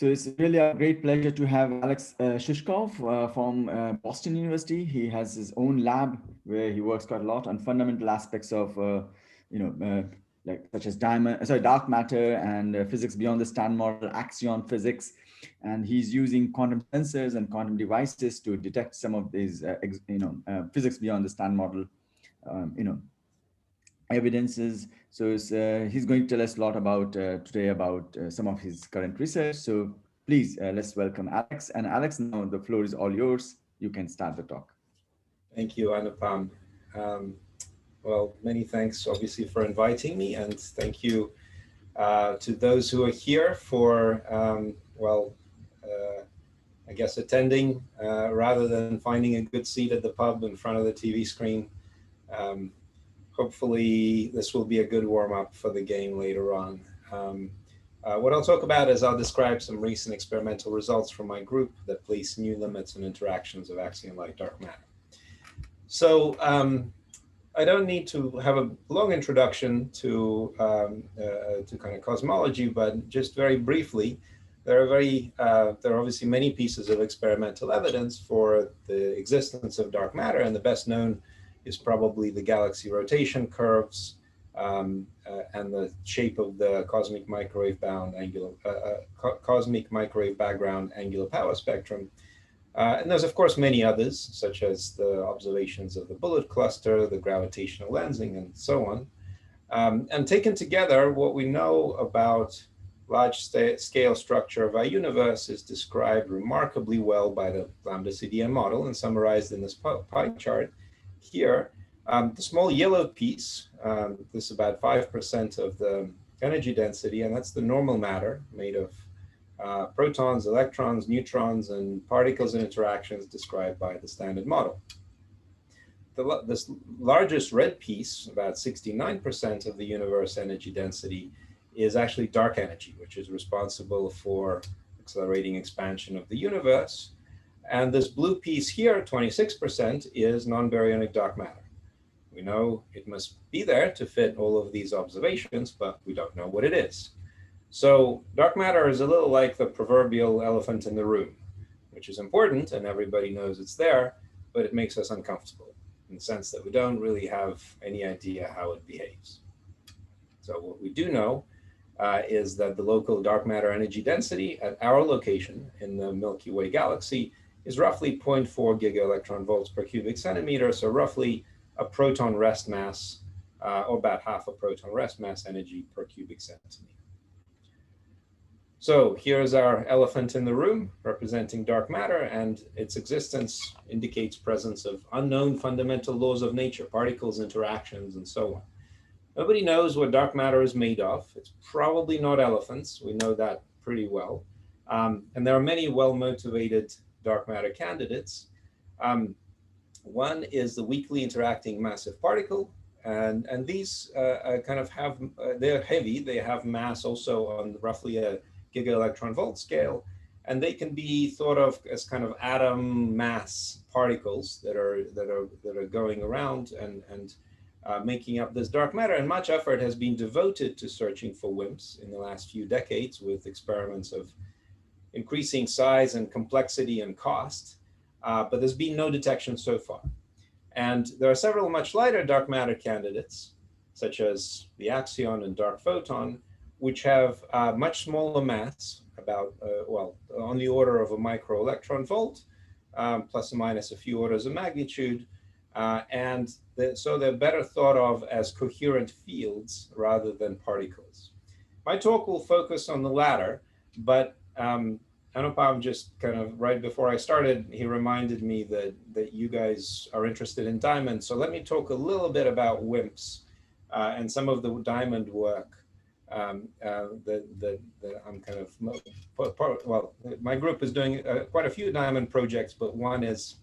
So it's really a great pleasure to have Alex Sushkov from Boston University. He has his own lab where he works quite a lot on fundamental aspects of, like such as dark matter and physics beyond the standard model, axion physics, and he's using quantum sensors and quantum devices to detect some of these, physics beyond the standard model, evidences. So he's going to tell us a lot about today about some of his current research. So please, let's welcome Alex. And Alex, now the floor is all yours. You can start the talk. Thank you, Anupam. Well, many thanks, obviously, for inviting me, and thank you to those who are here for, I guess, attending rather than finding a good seat at the pub in front of the TV screen. Hopefully, this will be a good warm-up for the game later on. What I'll talk about is I'll describe some recent experimental results from my group that place new limits and interactions of Axion-like dark matter. So I don't need to have a long introduction to kind of cosmology, but just very briefly, there are obviously many pieces of experimental evidence for the existence of dark matter, and the best known is probably the galaxy rotation curves and the shape of the cosmic microwave background angular power spectrum. And there's of course many others, such as the observations of the bullet cluster, the gravitational lensing, and so on. And taken together, what we know about large scale structure of our universe is described remarkably well by the lambda CDM model and summarized in this pie chart here. The small yellow piece, this is about 5% of the energy density, and that's the normal matter made of protons, electrons, neutrons, and particles and interactions described by the standard model. This largest red piece, about 69% of the universe energy density, is actually dark energy, which is responsible for accelerating expansion of the universe. And this blue piece here, 26%, is non-baryonic dark matter. We know it must be there to fit all of these observations, but we don't know what it is. So dark matter is a little like the proverbial elephant in the room, which is important and everybody knows it's there, but it makes us uncomfortable in the sense that we don't really have any idea how it behaves. So what we do know is that the local dark matter energy density at our location in the Milky Way galaxy is roughly 0.4 gigaelectron volts per cubic centimeter, so roughly a proton rest mass, or about half a proton rest mass energy per cubic centimeter. So here's our elephant in the room representing dark matter, and its existence indicates presence of unknown fundamental laws of nature, particles, interactions, and so on. Nobody knows what dark matter is made of. It's probably not elephants. We know that pretty well. And there are many well-motivated dark matter candidates. One is the weakly interacting massive particle. And these kind of have, they're heavy. They have mass also on roughly a gigaelectron volt scale. And they can be thought of as kind of atom mass particles that are going around and making up this dark matter. And much effort has been devoted to searching for WIMPs in the last few decades with experiments of increasing size and complexity and cost, but there's been no detection so far. And there are several much lighter dark matter candidates, such as the Axion and dark photon, which have much smaller mass, about, on the order of a micro electron volt, plus or minus a few orders of magnitude. So they're better thought of as coherent fields rather than particles. My talk will focus on the latter, but Anupam just kind of right before I started, he reminded me that you guys are interested in diamonds. So let me talk a little bit about WIMPs and some of the diamond work that I'm kind of, my group is doing quite a few diamond projects, but one is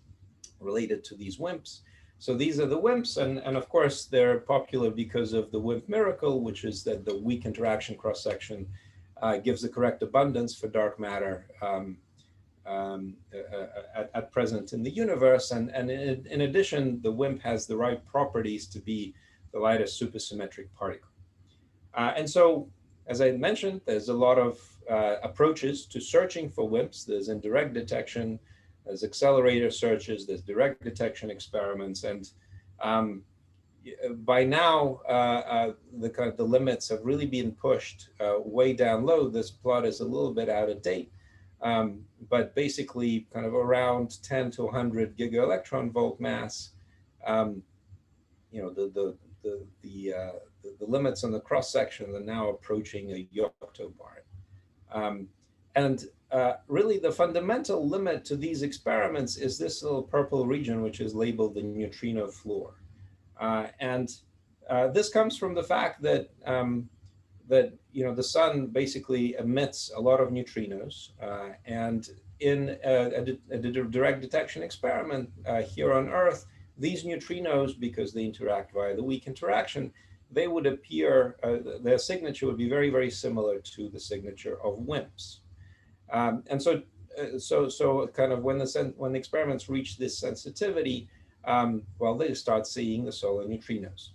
related to these WIMPs. So these are the WIMPs, and of course they're popular because of the WIMP miracle, which is that the weak interaction cross-section gives the correct abundance for dark matter at present in the universe. And in addition, the WIMP has the right properties to be the lightest supersymmetric particle. And so As I mentioned, there's a lot of approaches to searching for WIMPs. There's indirect detection, there's accelerator searches, there's direct detection experiments, and by now the limits have really been pushed way down low. This plot is a little bit out of date, but basically kind of around 10 to 100 gigaelectron volt mass. You know, the limits on the cross section are now approaching a yoctobarn. And really the fundamental limit to these experiments is this little purple region, which is labeled the neutrino floor. This comes from the fact that you know, the sun basically emits a lot of neutrinos, and in a direct detection experiment here on Earth, these neutrinos, because they interact via the weak interaction, they would appear, their signature would be very, very similar to the signature of WIMPs. And so kind of when the experiments reach this sensitivity, well, they start seeing the solar neutrinos.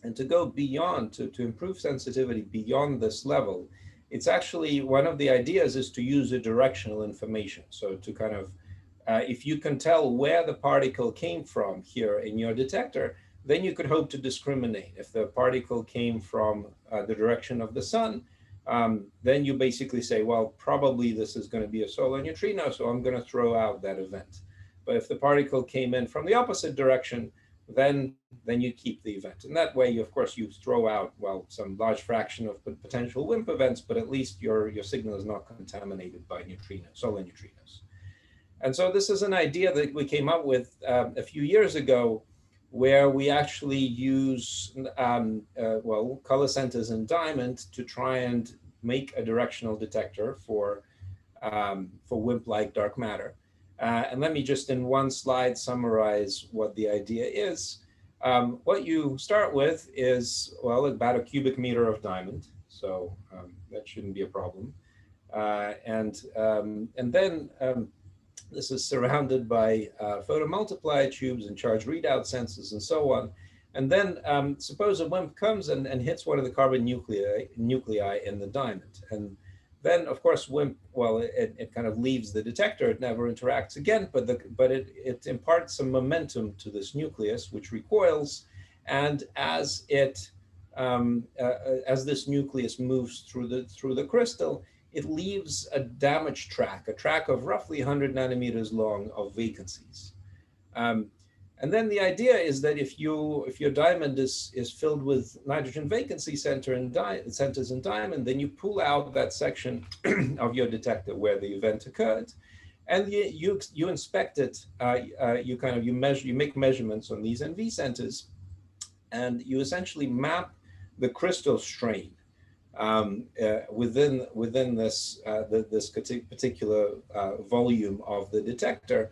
And to go beyond, to improve sensitivity beyond this level, it's actually, one of the ideas is to use a directional information. So to kind of, if you can tell where the particle came from here in your detector, then you could hope to discriminate. If the particle came from the direction of the sun, then you basically say, well, probably this is going to be a solar neutrino, so I'm going to throw out that event. But if the particle came in from the opposite direction, then you keep the event. And that way, of course, you throw out, well, some large fraction of potential WIMP events, but at least your signal is not contaminated by solar neutrinos. And so this is an idea that we came up with a few years ago, where we actually use, well, color centers in diamond to try and make a directional detector for WIMP-like dark matter. And let me just in one slide summarize what the idea is. What you start with is, well, about a cubic meter of diamond. So that shouldn't be a problem. And then this is surrounded by photomultiplier tubes and charge readout sensors and so on. And then suppose a WIMP comes and hits one of the carbon nuclei in the diamond. And then, of course, WIMP, well, it kind of leaves the detector. It never interacts again, but it imparts some momentum to this nucleus, which recoils. And as this nucleus moves through the crystal, it leaves a damage track, a track of roughly 100 nanometers long of vacancies. And then the idea is that if your diamond is filled with nitrogen vacancy centers in diamond, then you pull out that section of your detector where the event occurred, and you inspect it. You make measurements on these NV centers, and you essentially map the crystal strain within this particular volume of the detector,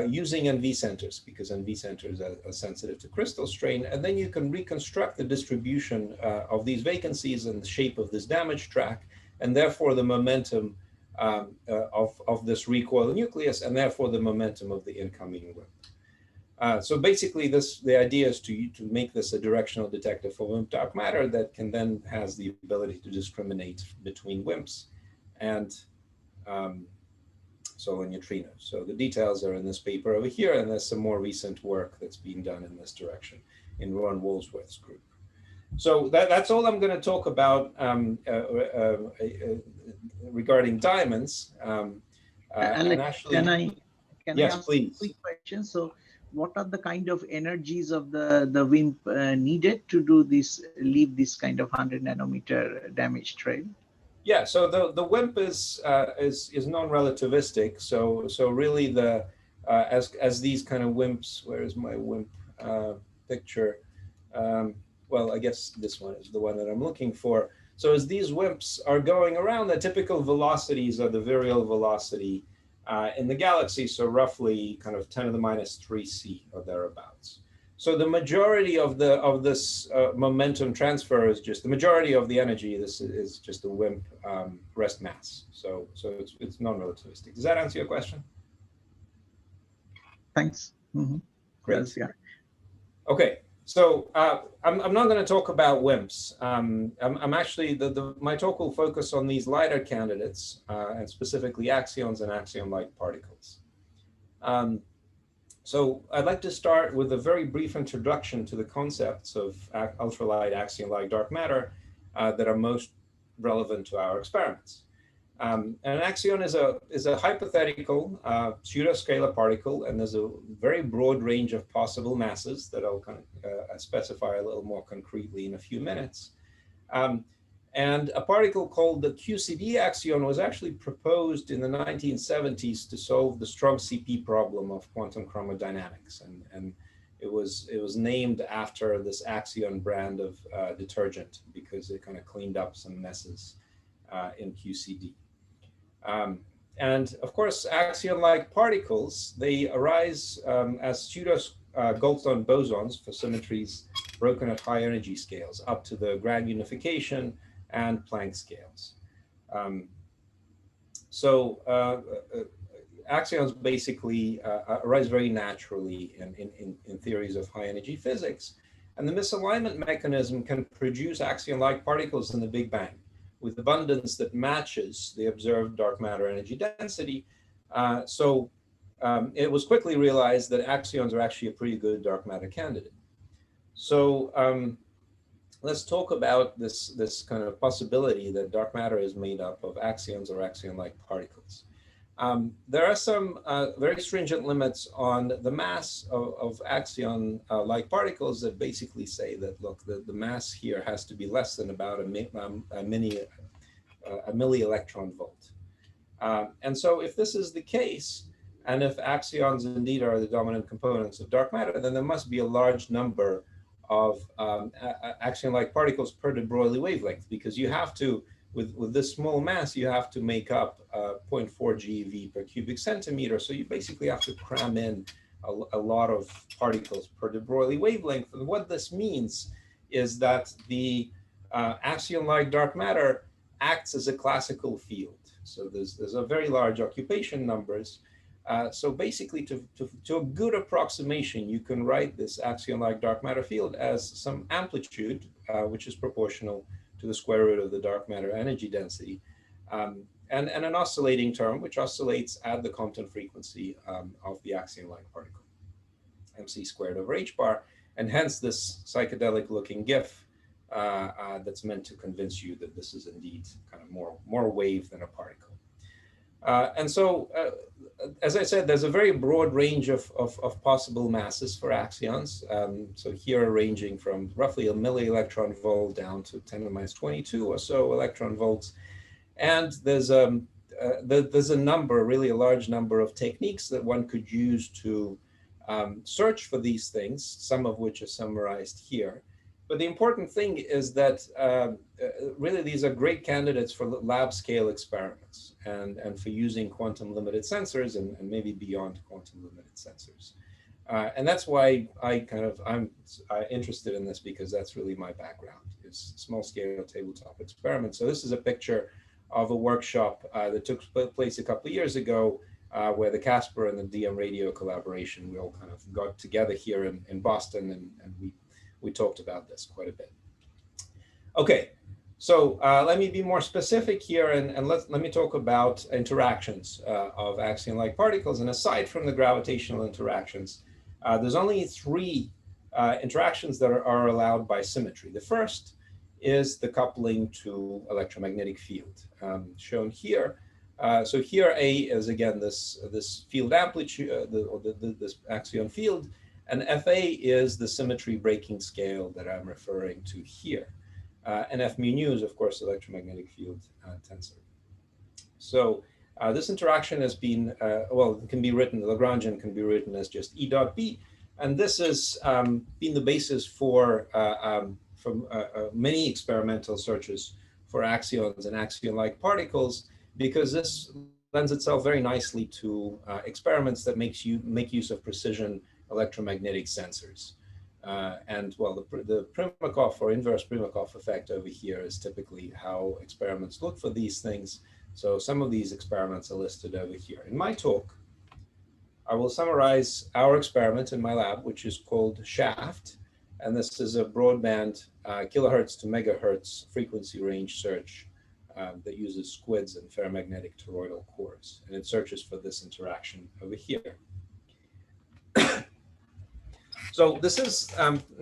using NV centers, because NV centers are sensitive to crystal strain. And then you can reconstruct the distribution of these vacancies and the shape of this damage track, and therefore the momentum of this recoil nucleus, and therefore the momentum of the incoming WIMP. So basically, the idea is to make this a directional detector for WIMP dark matter that can then has the ability to discriminate between WIMPs and solar neutrinos. So the details are in this paper over here, and there's some more recent work that's being done in this direction in Ron Woolsworth's group. So that's all I'm going to talk about regarding diamonds. Alex, can I yes, ask please. a quick question? So what are the kind of energies of the WIMP needed to do this, leave this kind of 100 nanometer damage trail? Yeah, so the WIMP is non-relativistic. So really as these kind of WIMPs, where is my WIMP picture? Well, I guess this one is the one that I'm looking for. So as these WIMPs are going around, the typical velocities are the virial velocity in the galaxy, so roughly kind of 10 to the minus 3 C or thereabouts. So the majority of this momentum transfer is just the majority of the energy. This is just a WIMP rest mass. So it's non-relativistic. Does that answer your question? Thanks. Mm-hmm. Great. Yes, yeah. Okay. So I'm not going to talk about WIMPs. I'm actually, my talk will focus on these lighter candidates, and specifically axions and axion-like particles. So I'd like to start with a very brief introduction to the concepts of ultralight, axion-like dark matter that are most relevant to our experiments. An axion is a hypothetical pseudoscalar particle, and there's a very broad range of possible masses that I'll kind of specify a little more concretely in a few minutes. And a particle called the QCD axion was actually proposed in the 1970s to solve the strong CP problem of quantum chromodynamics, and it was named after this Axion brand of detergent because it kind of cleaned up some messes in QCD. And of course, axion-like particles, they arise as pseudo Goldstone bosons for symmetries broken at high energy scales up to the Grad unification and Planck scales. Axions basically arise very naturally in theories of high energy physics. And the misalignment mechanism can produce axion-like particles in the Big Bang with abundance that matches the observed dark matter energy density. It was quickly realized that axions are actually a pretty good dark matter candidate. So let's talk about this kind of possibility that dark matter is made up of axions or axion-like particles. There are some very stringent limits on the mass of axion-like particles that basically say that, look, the mass here has to be less than about a milli-electron volt. And so if this is the case, and if axions indeed are the dominant components of dark matter, then there must be a large number of axion-like particles per de Broglie wavelength, because you have to, with this small mass, you have to make up 0.4 GeV per cubic centimeter. So you basically have to cram in a lot of particles per de Broglie wavelength. And what this means is that the axion-like dark matter acts as a classical field. So there's a very large occupation numbers. So basically, to a good approximation, you can write this axion-like dark matter field as some amplitude, which is proportional to the square root of the dark matter energy density, and an oscillating term, which oscillates at the Compton frequency of the axion-like particle, mc squared over h bar, and hence this psychedelic looking GIF that's meant to convince you that this is indeed kind of more wave than a particle. As I said, there's a very broad range of possible masses for axions. So here ranging from roughly a milli-electron volt down to 10 to the minus 22 or so electron volts. And there's a number, really a large number of techniques that one could use to search for these things, some of which are summarized here. But the important thing is that really these are great candidates for lab scale experiments and for using quantum limited sensors and maybe beyond quantum limited sensors. And that's why I'm interested in this, because that's really my background, is small scale tabletop experiments. So this is a picture of a workshop that took place a couple of years ago where the CASPEr and the DM radio collaboration, we all kind of got together here in Boston, and we talked about this quite a bit. Okay, so let me be more specific here, and let me talk about interactions of axion-like particles. And aside from the gravitational interactions, there's only three interactions that are allowed by symmetry. The first is the coupling to electromagnetic field, shown here. So here A is again this field amplitude, this axion field, and FA is the symmetry breaking scale that I'm referring to here. And F mu nu is, of course, electromagnetic field tensor. So this interaction has been, well, it can be written, the Lagrangian can be written as just E dot B. And this has been the basis for many experimental searches for axions and axion-like particles, because this lends itself very nicely to experiments that make use of precision electromagnetic sensors. And well, the Primakov or inverse Primakov effect over here is typically how experiments look for these things. So some of these experiments are listed over here. In my talk, I will summarize our experiment in my lab, which is called SHAFT, And this is a broadband kilohertz to megahertz frequency range search that uses SQUIDs and ferromagnetic toroidal cores. And it searches for this interaction over here. So this is,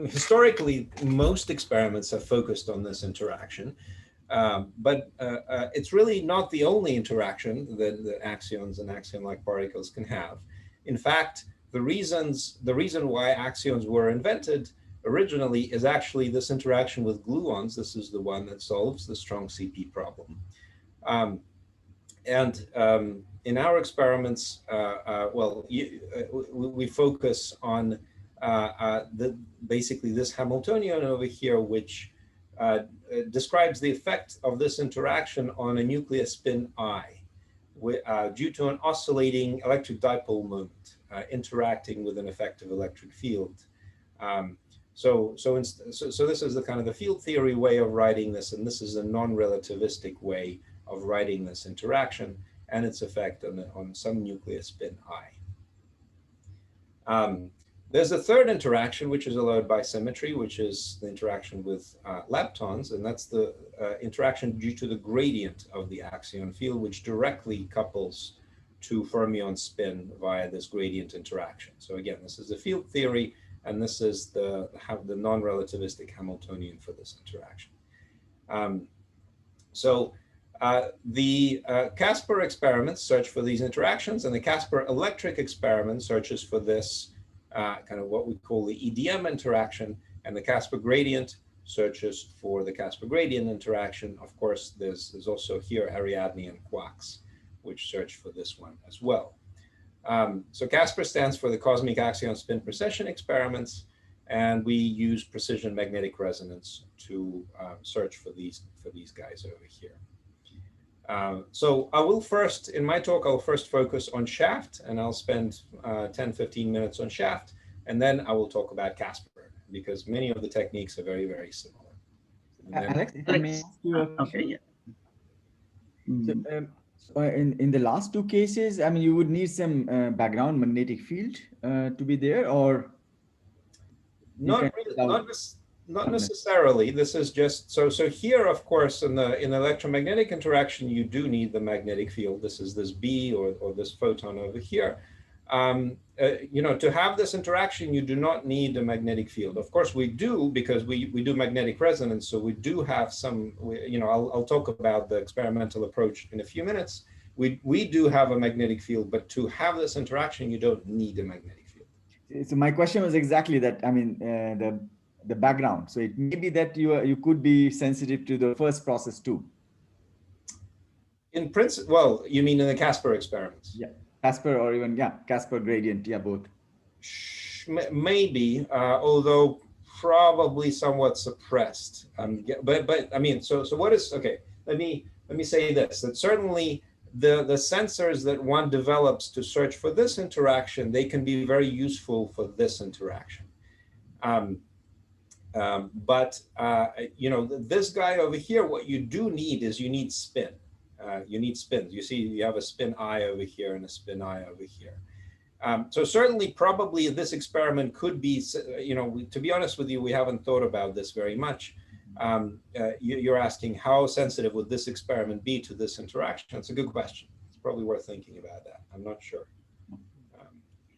historically, most experiments have focused on this interaction. But it's really not the only interaction that axions and axion-like particles can have. In fact, the reason why axions were invented originally is actually this interaction with gluons. This is the one that solves the strong CP problem. In our experiments, we focus on basically this Hamiltonian over here, which describes the effect of this interaction on a nucleus spin I due to an oscillating electric dipole moment interacting with an effective electric field. So this is the kind of the field theory way of writing this, and this is a non-relativistic way of writing this interaction and its effect on some nucleus spin I. There's a third interaction, which is allowed by symmetry, which is the interaction with leptons, and that's the interaction due to the gradient of the axion field, which directly couples to fermion spin via this gradient interaction. So again, this is the field theory, and this is the non-relativistic Hamiltonian for this interaction. The CASPEr experiments search for these interactions, and the CASPEr electric experiment searches for this kind of what we call the EDM interaction, and the CASPEr gradient searches for the CASPEr gradient interaction. Of course, there's also here Ariadne and quarks, which search for this one as well. So CASPEr stands for the Cosmic Axion Spin Precession Experiments, and we use precision magnetic resonance to search for these guys over here. So I will first, in my talk, I'll first focus on SHAFT, and I'll spend 10-15 minutes on SHAFT, and then I will talk about CASPEr, because many of the techniques are very, very similar. Alex, if I may ask you a question. So, in the last two cases, I mean, you would need some background magnetic field to be there, or? Not really, not necessarily. This is just, so here, of course, in the electromagnetic interaction, you do need the magnetic field. This is this B or this photon over here. You know, to have this interaction, you do not need a magnetic field. Of course, we do, because we do magnetic resonance. So we do have some, you know, I'll talk about the experimental approach in a few minutes. We do have a magnetic field, but to have this interaction, you don't need a magnetic field. So my question was exactly that. I mean, the background. So it may be that you could be sensitive to the first process too. In principle, well, you mean in the CASPEr experiments? Yeah, CASPEr, or even, yeah, CASPEr gradient, yeah, both. Maybe, although probably somewhat suppressed. But I mean, so what is, okay, let me say this, that certainly the sensors that one develops to search for this interaction, they can be very useful for this interaction. You know, this guy over here, what you do need is you need spin. You need spins. You see, you have a spin I over here and a spin I over here. So certainly, probably this experiment could be, you know, to be honest with you, we haven't thought about this very much. You're asking how sensitive would this experiment be to this interaction? It's a good question. It's probably worth thinking about that. I'm not sure.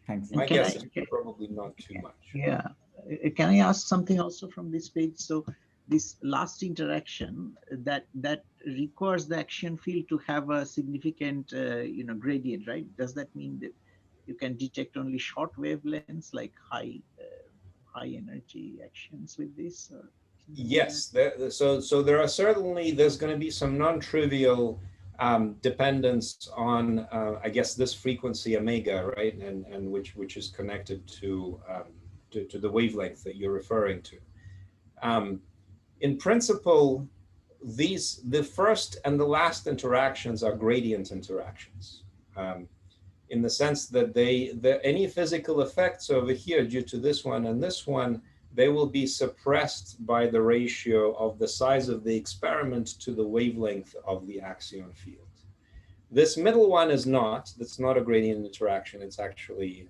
Thanks. My guess is probably not too much. Yeah. Can I ask something also from this page? So this last interaction that requires the action field to have a significant you know, gradient, right? Does that mean that you can detect only short wavelengths, like high energy actions with this? Or yes. So there are certainly, there's going to be some non-trivial dependence on I guess this frequency omega, right? And which is connected to the wavelength that you're referring to. In principle, the first and the last interactions are gradient interactions, in the sense that any physical effects over here due to this one and this one, they will be suppressed by the ratio of the size of the experiment to the wavelength of the axion field. This middle one is not. That's not a gradient interaction. It's actually,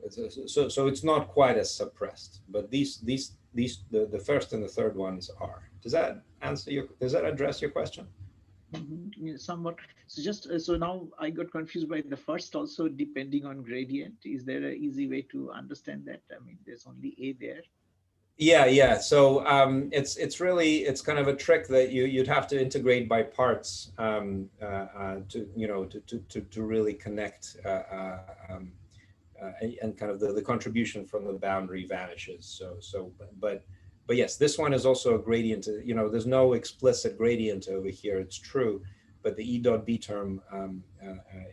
so it's not quite as suppressed, but the first and the third ones are. Does that answer your, does that address your question? Yeah, somewhat. So just so now I got confused by the first also, depending on gradient. Is there an easy way to understand that? I mean, there's only A there. Yeah. So it's really, it's kind of a trick that you'd have to integrate by parts to, you know, to really connect and kind of the contribution from the boundary vanishes. But yes, this one is also a gradient. You know, there's no explicit gradient over here. It's true, but the E dot B term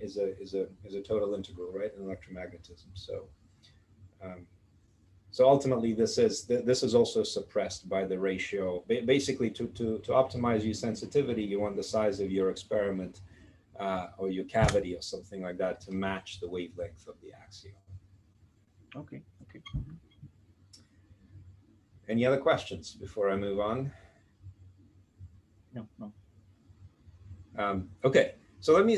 is a total integral, right, in electromagnetism. So. So ultimately, this is also suppressed by the ratio. Basically, to optimize your sensitivity, you want the size of your experiment or your cavity or something like that to match the wavelength of the axion. Okay. Any other questions before I move on? No. Okay. So let me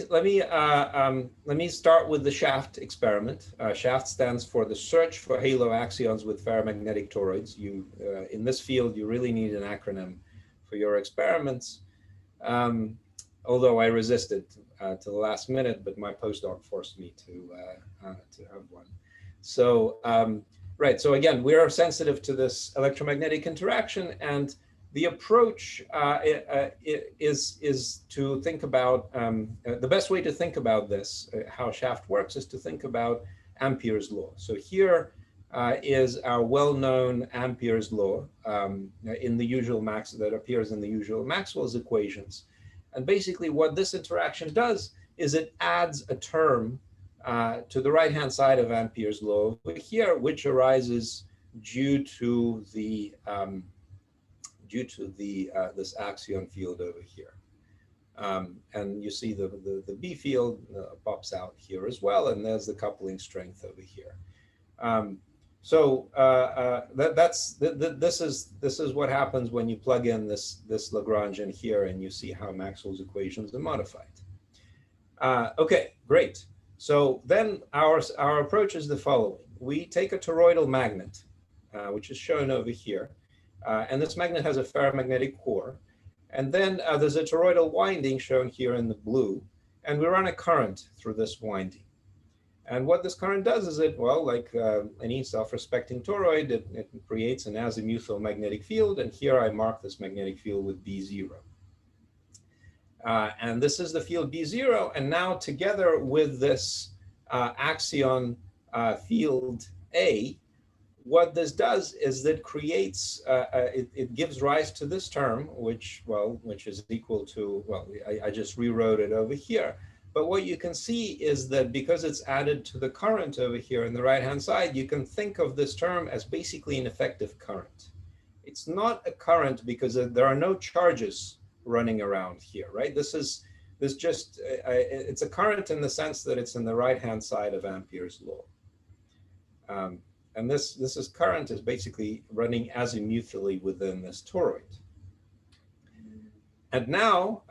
start with the SHAFT experiment. SHAFT stands for the search for halo axions with ferromagnetic toroids. You in this field, you really need an acronym for your experiments. Although I resisted to the last minute, but my postdoc forced me to have one. So right. So again, we are sensitive to this electromagnetic interaction, and the approach is to think about, the best way to think about this, how SHAFT works, is to think about Ampere's law. So here is our well-known Ampere's law in the usual that appears in the usual Maxwell's equations. And basically what this interaction does is it adds a term to the right-hand side of Ampere's law over here, which arises due to the this axion field over here. And you see the B field pops out here as well, and there's the coupling strength over here. This is what happens when you plug in this Lagrangian here, and you see how Maxwell's equations are modified. Okay, great. So then our approach is the following. We take a toroidal magnet, which is shown over here. And this magnet has a ferromagnetic core. And then there's a toroidal winding shown here in the blue. And we run a current through this winding. And what this current does is it, well, like any self-respecting toroid, it creates an azimuthal magnetic field. And here I mark this magnetic field with B0. And this is the field B0. And now together with this axion field A, what this does is that creates, it gives rise to this term, which is equal to, well, I just rewrote it over here. But what you can see is that because it's added to the current over here on the right-hand side, you can think of this term as basically an effective current. It's not a current because there are no charges running around here, right? It's a current in the sense that it's in the right-hand side of Ampere's law. And this current is basically running azimuthally within this toroid. And now,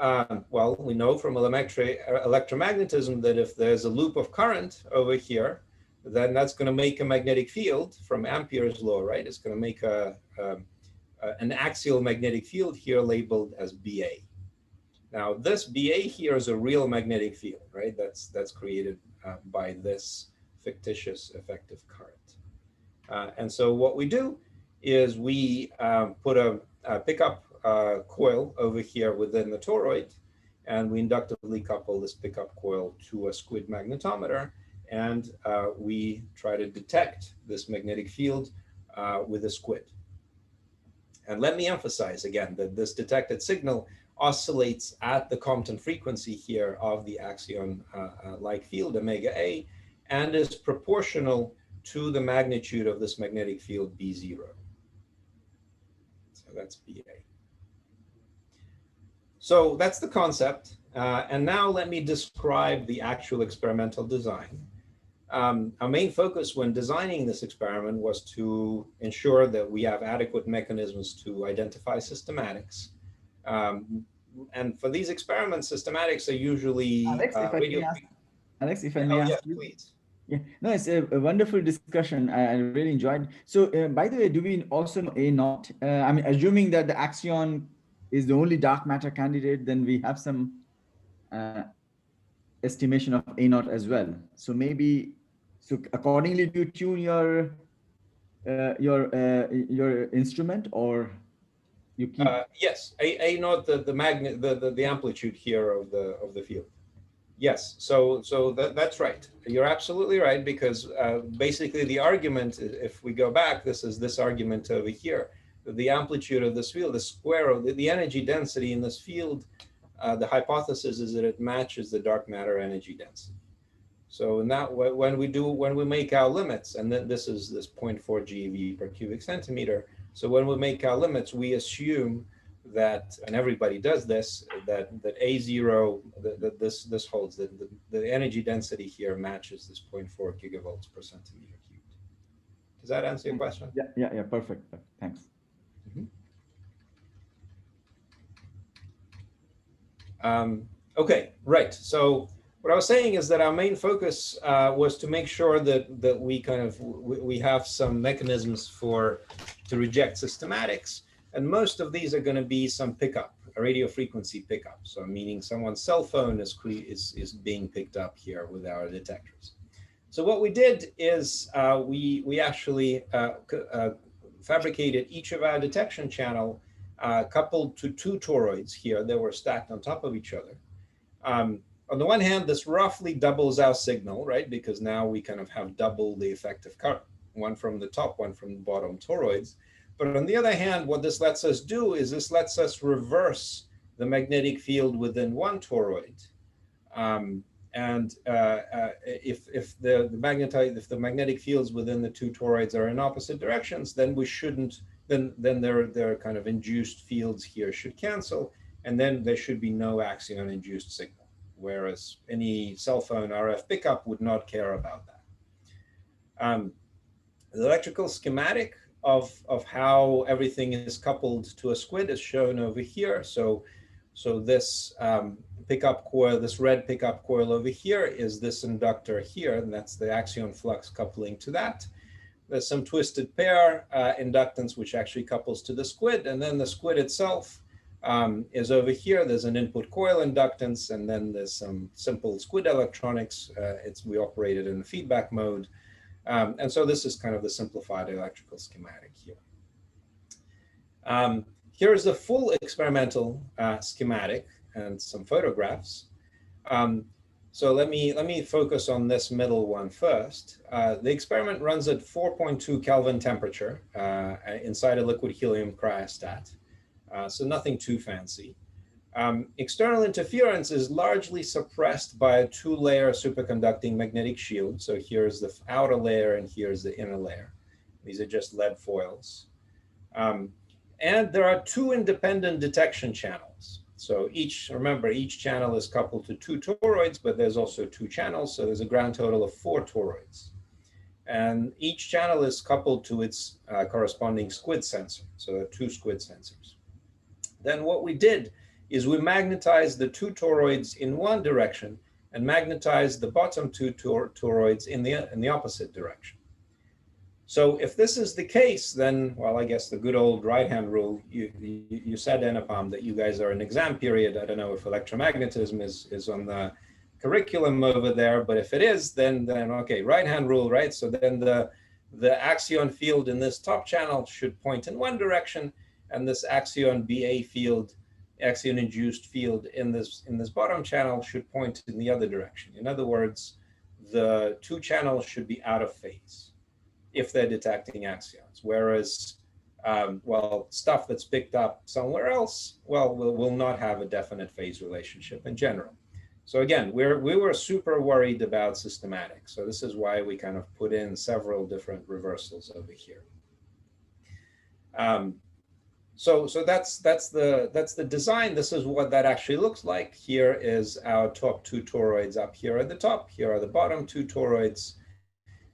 well, we know from electromagnetism that if there's a loop of current over here, then that's going to make a magnetic field from Ampere's law, right? It's going to make an axial magnetic field here labeled as BA. Now, this BA here is a real magnetic field, right? That's created by this fictitious effective current. And so what we do is we put a pickup coil over here within the toroid, and we inductively couple this pickup coil to a SQUID magnetometer, and we try to detect this magnetic field with a SQUID. And let me emphasize again that this signal oscillates at the Compton frequency here of the Axion-like field, omega A, and is proportional to the magnitude of this magnetic field B0. So that's BA. So that's the concept. And now let me describe the actual experimental design. Our main focus when designing this experiment was to ensure that we have adequate mechanisms to identify systematics. And for these experiments, systematics are usually Alex, if I may ask you, please. Yeah, no, it's a wonderful discussion. I really enjoyed. So, by the way, do we also know A naught? I mean, assuming that the axion is the only dark matter candidate, then we have some estimation of A naught as well. So maybe, so accordingly, do you tune your instrument, or you keep? Yes, A naught, the magnet, the amplitude here of the field. Yes, so that's right. You're absolutely right, because basically the argument, if we go back, this is this argument over here, the amplitude of this field, the square of the energy density in this field, the hypothesis is that it matches the dark matter energy density. So now when we make our limits, and then this is this 0.4 GeV per cubic centimeter. So when we make our limits, we assume that, and everybody does this, that A0, that this holds, that the energy density here matches this 0.4 gigavolts per centimeter cubed. Does that answer your question? Yeah, perfect. Thanks. Okay, right. So what I was saying is that our main focus was to make sure that we have some mechanisms to reject systematics, and most of these are going to be some pickup, a radio frequency pickup. So meaning someone's cell phone is being picked up here with our detectors. So what we did is we actually fabricated each of our detection channel coupled to two toroids here that were stacked on top of each other. On the one hand, this roughly doubles our signal, right? Because now we kind of have double the effective current, one from the top, one from the bottom toroids. But on the other hand, what this lets us do is this lets us reverse the magnetic field within one toroid. If the magnetic fields within the two toroids are in opposite directions, then we shouldn't, then their kind of induced fields here should cancel, and then there should be no axion-induced signal. Whereas any cell phone RF pickup would not care about that. The electrical schematic of how everything is coupled to a SQUID is shown over here. So this pickup coil, this red pickup coil over here is this inductor here, and that's the axion flux coupling to that. There's some twisted pair inductance, which actually couples to the SQUID, and then the SQUID itself is over here. There's an input coil inductance, and then there's some simple SQUID electronics. We operate it in the feedback mode. And so this is kind of the simplified electrical schematic here. Here's the full experimental schematic and some photographs. So let me focus on this middle one first. The experiment runs at 4.2 Kelvin temperature inside a liquid helium cryostat. So nothing too fancy. External interference is largely suppressed by a two-layer superconducting magnetic shield. So here's the outer layer and here's the inner layer. These are just lead foils. And there are two independent detection channels. So remember, each channel is coupled to two toroids, but there's also two channels. So there's a grand total of 4 toroids. And each channel is coupled to its corresponding SQUID sensor. So there are 2 SQUID sensors. Then what we did is we magnetized the 2 toroids in one direction and magnetized the bottom 2 toroids in the opposite direction. So if this is the case, then, well, I guess the good old right-hand rule, you said, Anupam, that you guys are in exam period. I don't know if electromagnetism is on the curriculum over there, but if it is, then okay, right-hand rule, right? So then the axion field in this top channel should point in one direction, and this axion BA field, axion-induced field in this bottom channel should point in the other direction. In other words, the 2 channels should be out of phase if they're detecting axions, whereas, well, stuff that's picked up somewhere else, well, will not have a definite phase relationship in general. So again, we were super worried about systematic. So this is why we kind of put in several different reversals over here. So that's the design. This is what that actually looks like. Here is our top 2 toroids up here at the top. Here are the bottom 2 toroids.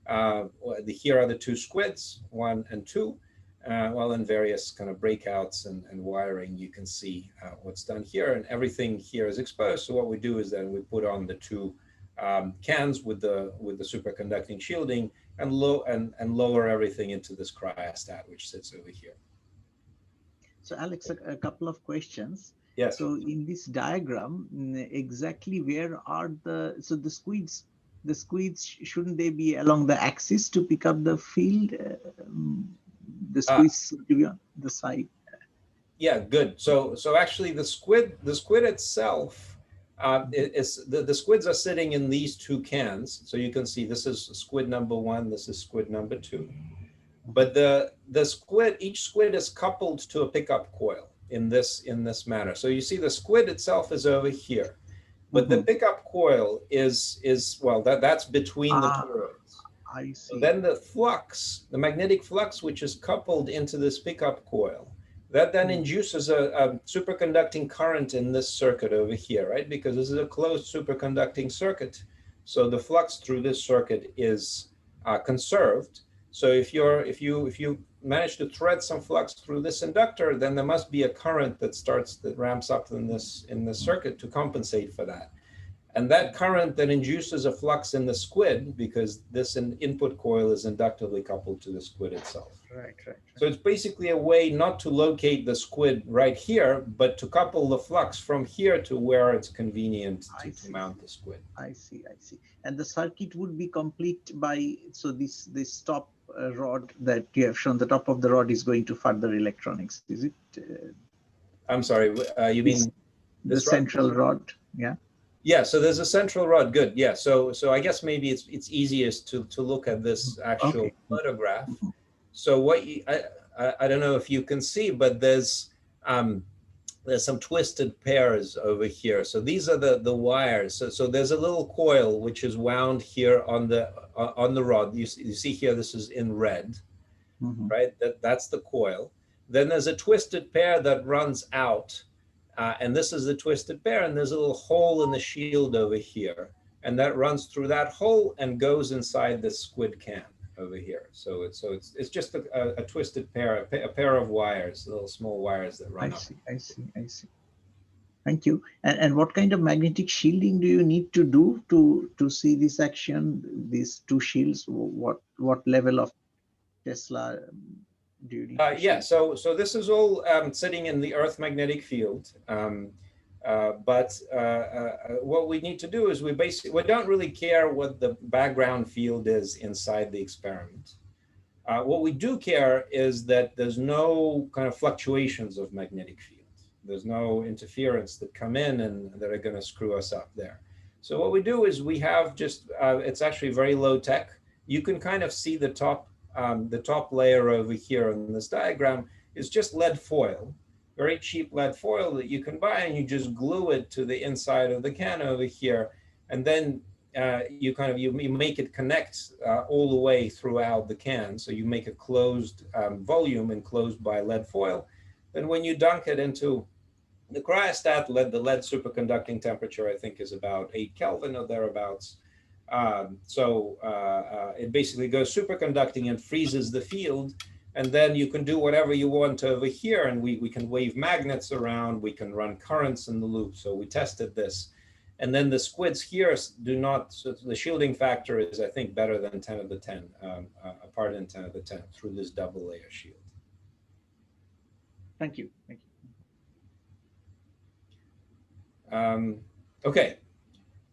Here are the 2 SQUIDs, 1 and 2. Well, in various kind of breakouts and wiring, you can see what's done here, and everything here is exposed. So what we do is then we put on the 2 cans with the superconducting shielding, and lower everything into this cryostat, which sits over here. So Alex, a couple of questions. Yes. So in this diagram, exactly where are the squids? The squids, shouldn't they be along the axis to pick up the field? The squids to be on the side. Yeah, good. So actually, the squid itself the squids are sitting in these two cans. So you can see this is squid number 1, this is squid number 2. But each squid is coupled to a pickup coil in this manner. So you see the squid itself is over here, but the pickup coil is well, that's between the toroids. I see. So then the flux, the magnetic flux, which is coupled into this pickup coil, that then induces a superconducting current in this circuit over here, right? Because this is a closed superconducting circuit. So the flux through this circuit is conserved. So if you manage to thread some flux through this inductor, then there must be a current that ramps up in this circuit to compensate for that. And that current then induces a flux in the squid, because this input coil is inductively coupled to the squid itself. Right. So it's basically a way not to locate the squid right here, but to couple the flux from here to where it's convenient to mount the squid. I see. And the circuit would be complete by, so this top rod that you have shown, the top of the rod is going to further electronics, is it? I'm sorry, you mean the central rod? Yeah. Yeah, so there's a central rod. Good. Yeah. So I guess maybe it's easiest to look at this actual photograph. So what I don't know if you can see, but there's some twisted pairs over here. So these are the wires. So there's a little coil which is wound here on the rod. You see here, this is in red, right? That's the coil. Then there's a twisted pair that runs out. And this is the twisted pair, and there's a little hole in the shield over here, and that runs through that hole and goes inside the squid can over here. So it's just a twisted pair, a pair of wires, little small wires that run up. I see. Thank you. And what kind of magnetic shielding do you need to do to see this action? These two shields. What level of Tesla do you need? Yeah, so this is all sitting in the Earth magnetic field. But what we need to do is we don't really care what the background field is inside the experiment. What we do care is that there's no kind of fluctuations of magnetic field. There's no interference that come in and that are going to screw us up there. So what we do is we have just, it's actually very low tech. You can kind of see the top layer over here in this diagram is just lead foil, very cheap lead foil that you can buy, and you just glue it to the inside of the can over here. And then you make it connect all the way throughout the can. So you make a closed volume enclosed by lead foil. Then when you dunk it into the cryostat, the lead superconducting temperature, I think, is about 8 Kelvin or thereabouts. It basically goes superconducting and freezes the field, and then you can do whatever you want over here, and we can wave magnets around, we can run currents in the loop. So we tested this, and then the squids here do not, so the shielding factor is, I think, better than 10 to the 10, a part in 10 to the 10 through this double layer shield. Thank you. Okay.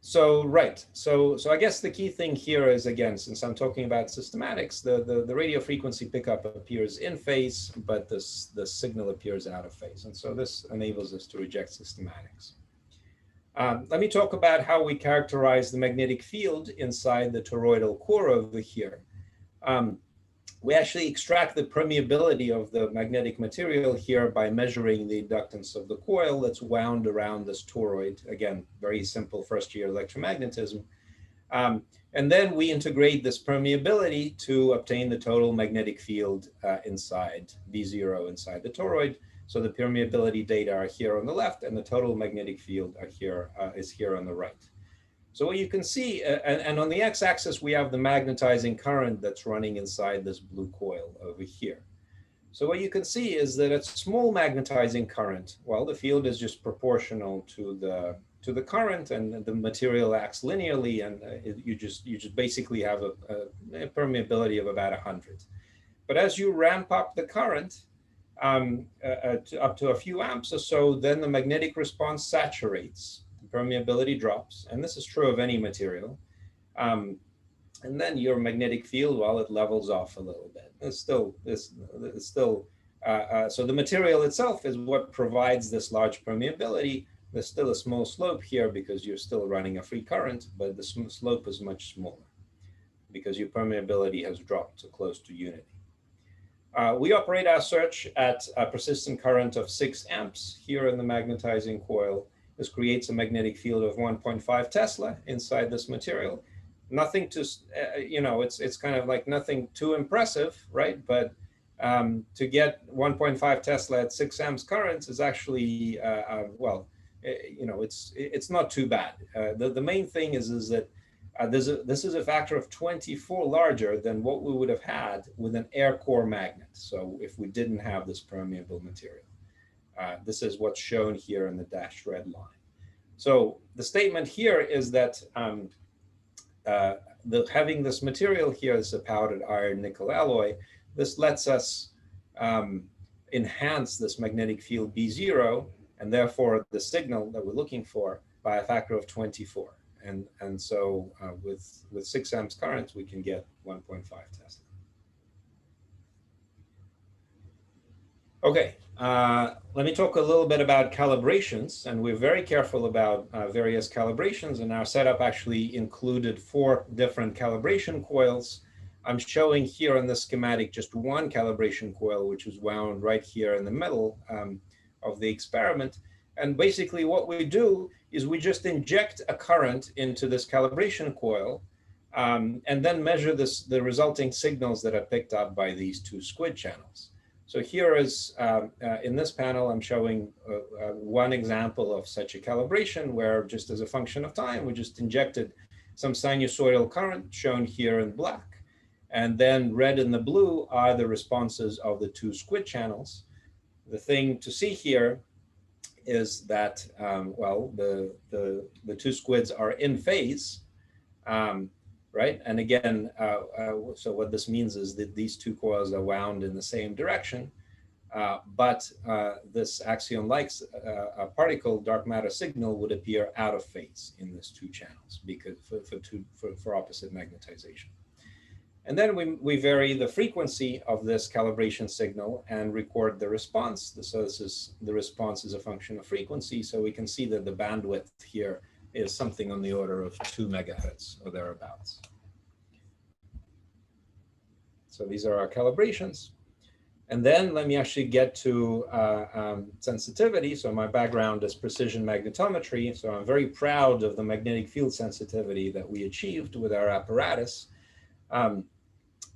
So I guess the key thing here is, again, since I'm talking about systematics, the radio frequency pickup appears in phase, but the signal appears out of phase. And so this enables us to reject systematics. Let me talk about how we characterize the magnetic field inside the toroidal core over here. We actually extract the permeability of the magnetic material here by measuring the inductance of the coil that's wound around this toroid. Again, very simple first-year electromagnetism. And then we integrate this permeability to obtain the total magnetic field inside V0 inside the toroid. So the permeability data are here on the left, and the total magnetic field is here on the right. So what you can see, and on the x-axis, we have the magnetizing current that's running inside this blue coil over here. So what you can see is that at small magnetizing current, well, the field is just proportional to to the current, and the material acts linearly, and you just basically have a permeability of about 100. But as you ramp up the current up to a few amps or so, then the magnetic response saturates, the permeability drops, and this is true of any material. And then your magnetic field, well, it levels off a little bit. So the material itself is what provides this large permeability. There's still a small slope here because you're still running a free current, but the slope is much smaller because your permeability has dropped to close to unity. We operate our search at a persistent current of 6 amps here in the magnetizing coil. This creates a magnetic field of 1.5 Tesla inside this material. Nothing to, it's kind of like nothing too impressive, right? But to get 1.5 Tesla at 6 amps currents is actually, it's not too bad. The main thing is that this is a factor of 24 larger than what we would have had with an air core magnet. So if we didn't have this permeable material, this is what's shown here in the dashed red line. So the statement here is that having this material here, this is a powdered iron nickel alloy, this lets us enhance this magnetic field B0, and therefore the signal that we're looking for, by a factor of 24. And so with 6 amps current, we can get 1.5 Tesla. Okay, let me talk a little bit about calibrations, and we're very careful about various calibrations, and our setup actually included 4 different calibration coils. I'm showing here in the schematic just one calibration coil, which is wound right here in the middle of the experiment. And basically what we do is we just inject a current into this calibration coil and then measure the resulting signals that are picked up by these 2 SQUID channels. So here is, in this panel, I'm showing one example of such a calibration where just as a function of time, we just injected some sinusoidal current shown here in black. And then red and the blue are the responses of the 2 SQUID channels. The thing to see here is that, the 2 SQUIDs are in phase, right? And again, so what this means is that these 2 coils are wound in the same direction, but this Axion-like particle dark matter signal would appear out of phase in these 2 channels because for opposite magnetization. And then we vary the frequency of this calibration signal and record the response. So the response is a function of frequency. So we can see that the bandwidth here is something on the order of 2 megahertz or thereabouts. So these are our calibrations. And then let me actually get to sensitivity. So my background is precision magnetometry. So I'm very proud of the magnetic field sensitivity that we achieved with our apparatus.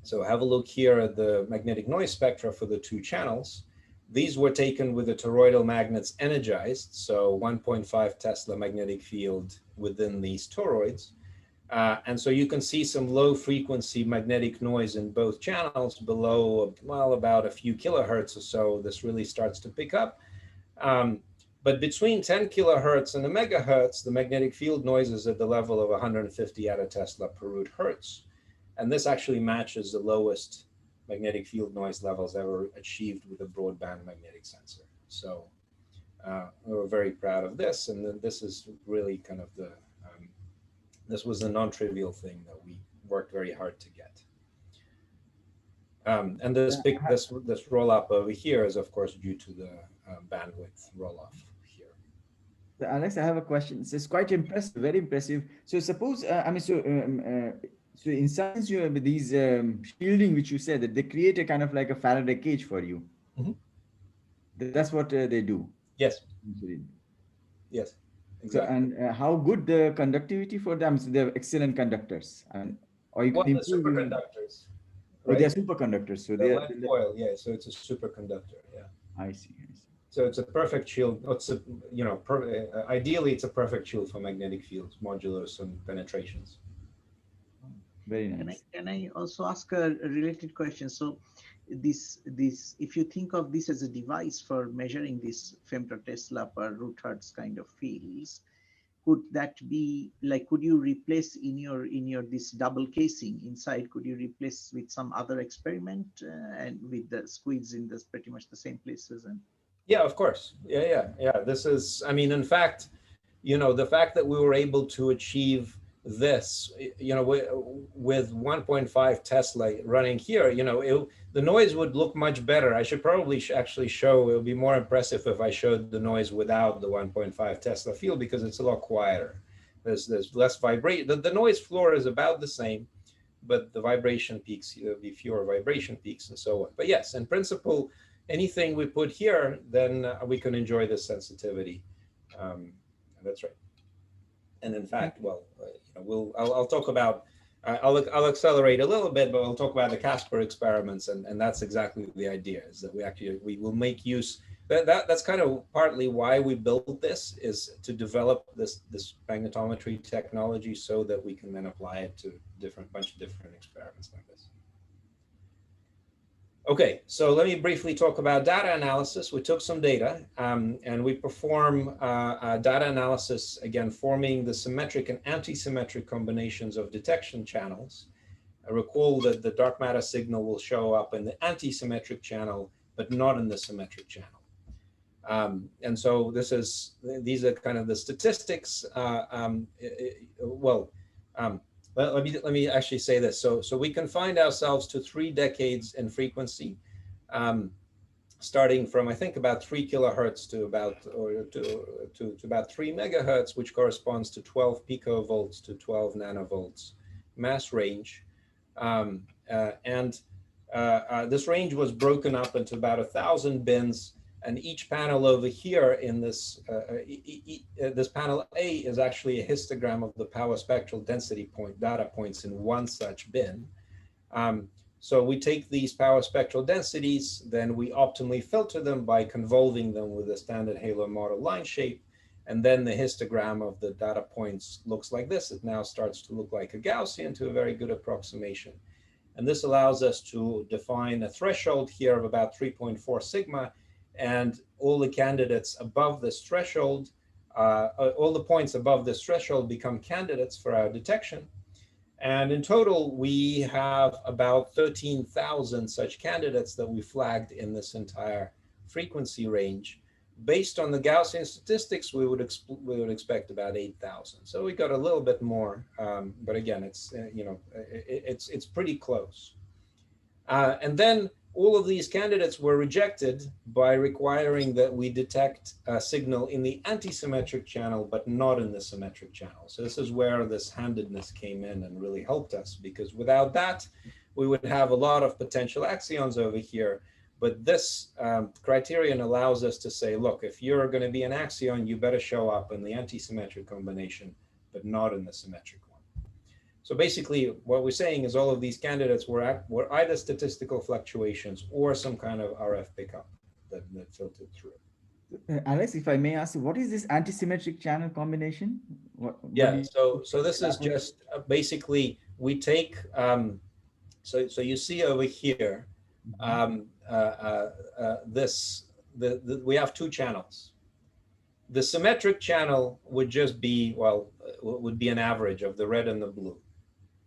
So have a look here at the magnetic noise spectra for the 2 channels. These were taken with the toroidal magnets energized, so 1.5 Tesla magnetic field within these toroids. And so you can see some low frequency magnetic noise in both channels below, well, about a few kilohertz or so. This really starts to pick up. But between 10 kilohertz and a megahertz, the magnetic field noise is at the level of 150 attotesla per root hertz. And this actually matches the lowest magnetic field noise levels ever achieved with a broadband magnetic sensor. So we're very proud of this. And then this is really kind of the, this was a non-trivial thing that we worked very hard to get. And this roll-up over here is, of course, due to the bandwidth roll-off here. So Alex, I have a question. It's quite impressive, very impressive. So suppose, so in science, you have these shielding, which you said that they create a kind of like a Faraday cage for you. Mm-hmm. That's what they do. Yes. Yes. Exactly. So, and how good the conductivity for them? So they're excellent conductors, or you can improve. Superconductors. Right? Oh, they're superconductors. So they're lead foil, yeah. So it's a superconductor, yeah. I see. So it's a perfect shield. It's a, ideally it's a perfect shield for magnetic fields, modulus and penetrations. Very nice. Can I also ask a related question? So this, if you think of this as a device for measuring this femtotesla per root hertz kind of fields, could that be like, could you replace in your this double casing inside, could you replace with some other experiment and with the squids in this pretty much the same places? And Yeah, of course. Yeah. This is, I mean, in fact, the fact that we were able to achieve this, with 1.5 Tesla running here, the noise would look much better. I should probably actually show, it would be more impressive if I showed the noise without the 1.5 Tesla field, because it's a lot quieter. There's less vibration. The noise floor is about the same, but the vibration peaks, there'll be fewer vibration peaks and so on. But yes, in principle, anything we put here, then we can enjoy this sensitivity. That's right. And in fact, well, I'll talk about, I'll accelerate a little bit, but I'll talk about the CASPEr experiments, and that's exactly the idea, is that we will make use. That's kind of partly why we built this, is to develop this magnetometry technology so that we can then apply it to bunch of different experiments like this. Okay, so let me briefly talk about data analysis. We took some data and we perform data analysis, again, forming the symmetric and anti-symmetric combinations of detection channels. I recall that the dark matter signal will show up in the anti-symmetric channel, but not in the symmetric channel. And so these are kind of the statistics. Let me actually say this. So we confined ourselves to 3 decades in frequency, starting from, I think, about 3 kilohertz to about 3 megahertz, which corresponds to 12 picovolts to 12 nanovolts mass range. This range was broken up into about 1,000 bins. And each panel over here in this, this panel A is actually a histogram of the power spectral density data points in one such bin. So we take these power spectral densities, then we optimally filter them by convolving them with a standard halo model line shape. And then the histogram of the data points looks like this. It now starts to look like a Gaussian to a very good approximation. And this allows us to define a threshold here of about 3.4 sigma. And all the candidates above this threshold, all the points above this threshold become candidates for our detection. And in total, we have about 13,000 such candidates that we flagged in this entire frequency range. Based on the Gaussian statistics, we would expect about 8,000. So we got a little bit more, but again, it's it's pretty close. And then all of these candidates were rejected by requiring that we detect a signal in the anti-symmetric channel, but not in the symmetric channel. So this is where this handedness came in and really helped us, because without that, we would have a lot of potential axions over here. But this criterion allows us to say, look, if you're going to be an axion, you better show up in the anti-symmetric combination, but not in the symmetric one. So basically, what we're saying is all of these candidates were either statistical fluctuations or some kind of RF pickup that filtered through. Alex, if I may ask, what is this anti-symmetric channel combination? So this is just basically, we take, so you see over here, we have 2 channels. The symmetric channel would just be, would be an average of the red and the blue.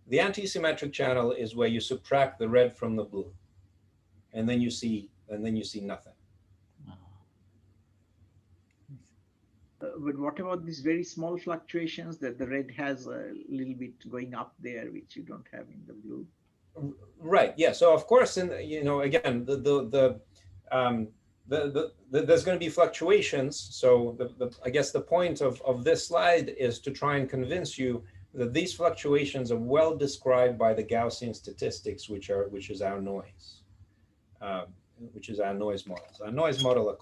The anti-symmetric channel is where you subtract the red from the blue, and then you see nothing. But what about these very small fluctuations that the red has a little bit going up there, which you don't have in the blue? Right. Yeah. So of course, again, there's going to be fluctuations. So I guess the point of this slide is to try and convince you that these fluctuations are well described by the Gaussian statistics, which is our noise, which is our noise model. So our noise model is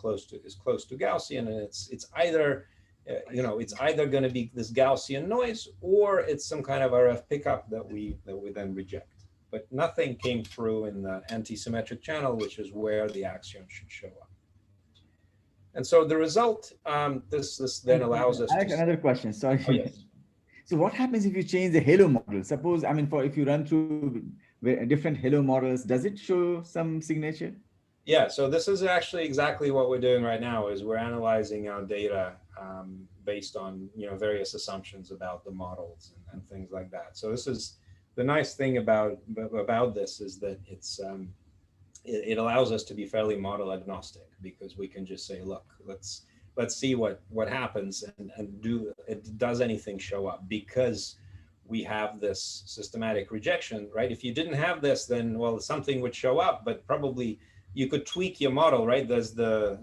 close to Gaussian, and it's either it's either going to be this Gaussian noise, or it's some kind of RF pickup that we then reject. But nothing came through in the anti-symmetric channel, which is where the axion should show up. And so the result, this then allows us Alex, another question, sorry. Oh, yes. So what happens if you change the halo model? Suppose, if you run through different halo models, does it show some signature? Yeah, so this is actually exactly what we're doing right now. Is we're analyzing our data based on various assumptions about the models and things like that. So this is the nice thing about this is that it allows us to be fairly model agnostic, because we can just say, look, let's see what happens, and does anything show up, because we have this systematic rejection, right? If you didn't have this, then, well, something would show up, but probably you could tweak your model, right? There's the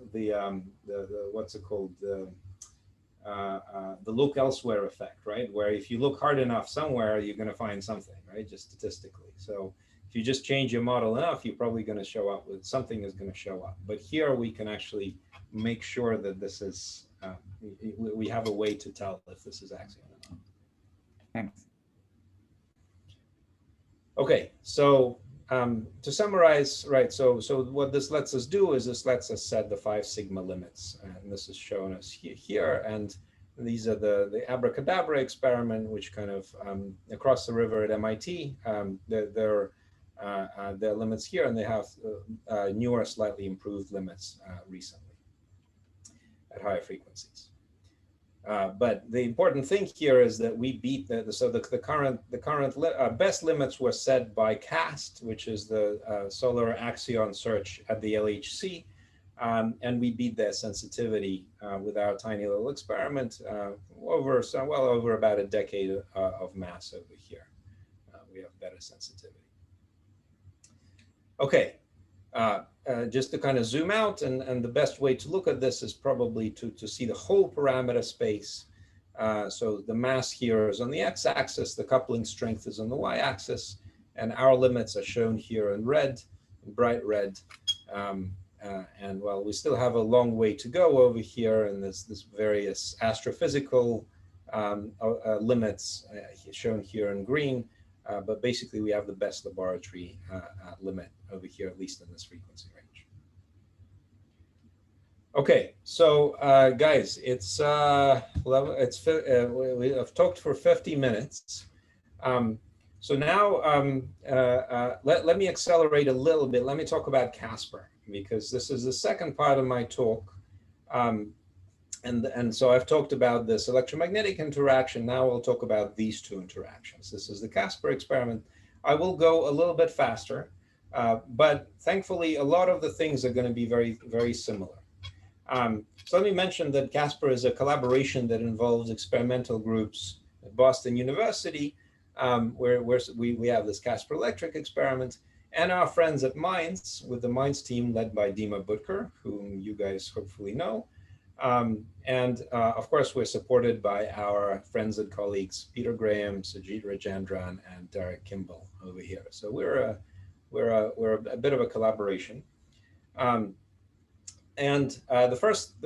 what's it called, the look elsewhere effect, right? Where if you look hard enough somewhere, you're going to find something, right? Just statistically. So if you just change your model enough, you're probably going to show up with something is going to show up. But here we can actually make sure that this is, we have a way to tell if this is axion or not. Thanks. Okay, so to summarize, right, so what this lets us do is this lets us set the 5 sigma limits, and this is shown us here, and these are the abracadabra experiment, which kind of across the river at MIT, there are limits here, and they have newer, slightly improved limits recently at higher frequencies. But the important thing here is that we beat the current best limits were set by CAST, which is the solar axion search at the LHC, and we beat their sensitivity with our tiny little experiment well over about a decade of mass over here. We have better sensitivity. Okay. Just to kind of zoom out, and the best way to look at this is probably to see the whole parameter space. So the mass here is on the x-axis, the coupling strength is on the y-axis, and our limits are shown here in red, in bright red. And well, we still have a long way to go over here, and there's various astrophysical limits shown here in green. But basically, we have the best laboratory limit over here, at least in this frequency range. Okay, so guys, we have talked for 50 minutes. So now let me accelerate a little bit. Let me talk about CASPEr, because this is the second part of my talk. And so I've talked about this electromagnetic interaction. Now I'll talk about these two interactions. This is the CASPEr experiment. I will go a little bit faster, but thankfully a lot of the things are going to be very, very similar. So let me mention that CASPEr is a collaboration that involves experimental groups at Boston University, where we have this CASPEr electric experiment, and our friends at Mainz, with the Mainz team led by Dima Butker, whom you guys hopefully know. Of course, we're supported by our friends and colleagues, Peter Graham, Sajid Rajendran, and Derek Kimball over here. So we're a bit of a collaboration. The first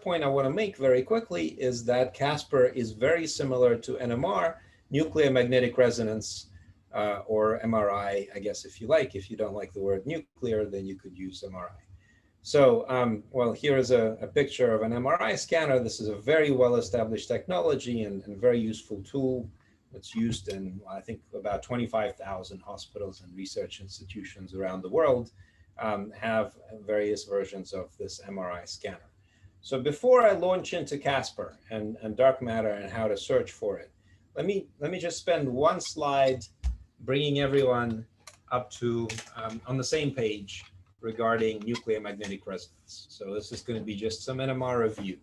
point I want to make very quickly is that CASPEr is very similar to NMR, nuclear magnetic resonance, or MRI, I guess, if you like. If you don't like the word nuclear, then you could use MRI. So, well, here is a picture of an MRI scanner. This is a very well-established technology and very useful tool that's used in, I think, about 25,000 hospitals and research institutions around the world have various versions of this MRI scanner. So before I launch into CASPEr and dark matter and how to search for it, let me just spend one slide bringing everyone up to on the same page regarding nuclear magnetic resonance. So this is going to be just some NMR review.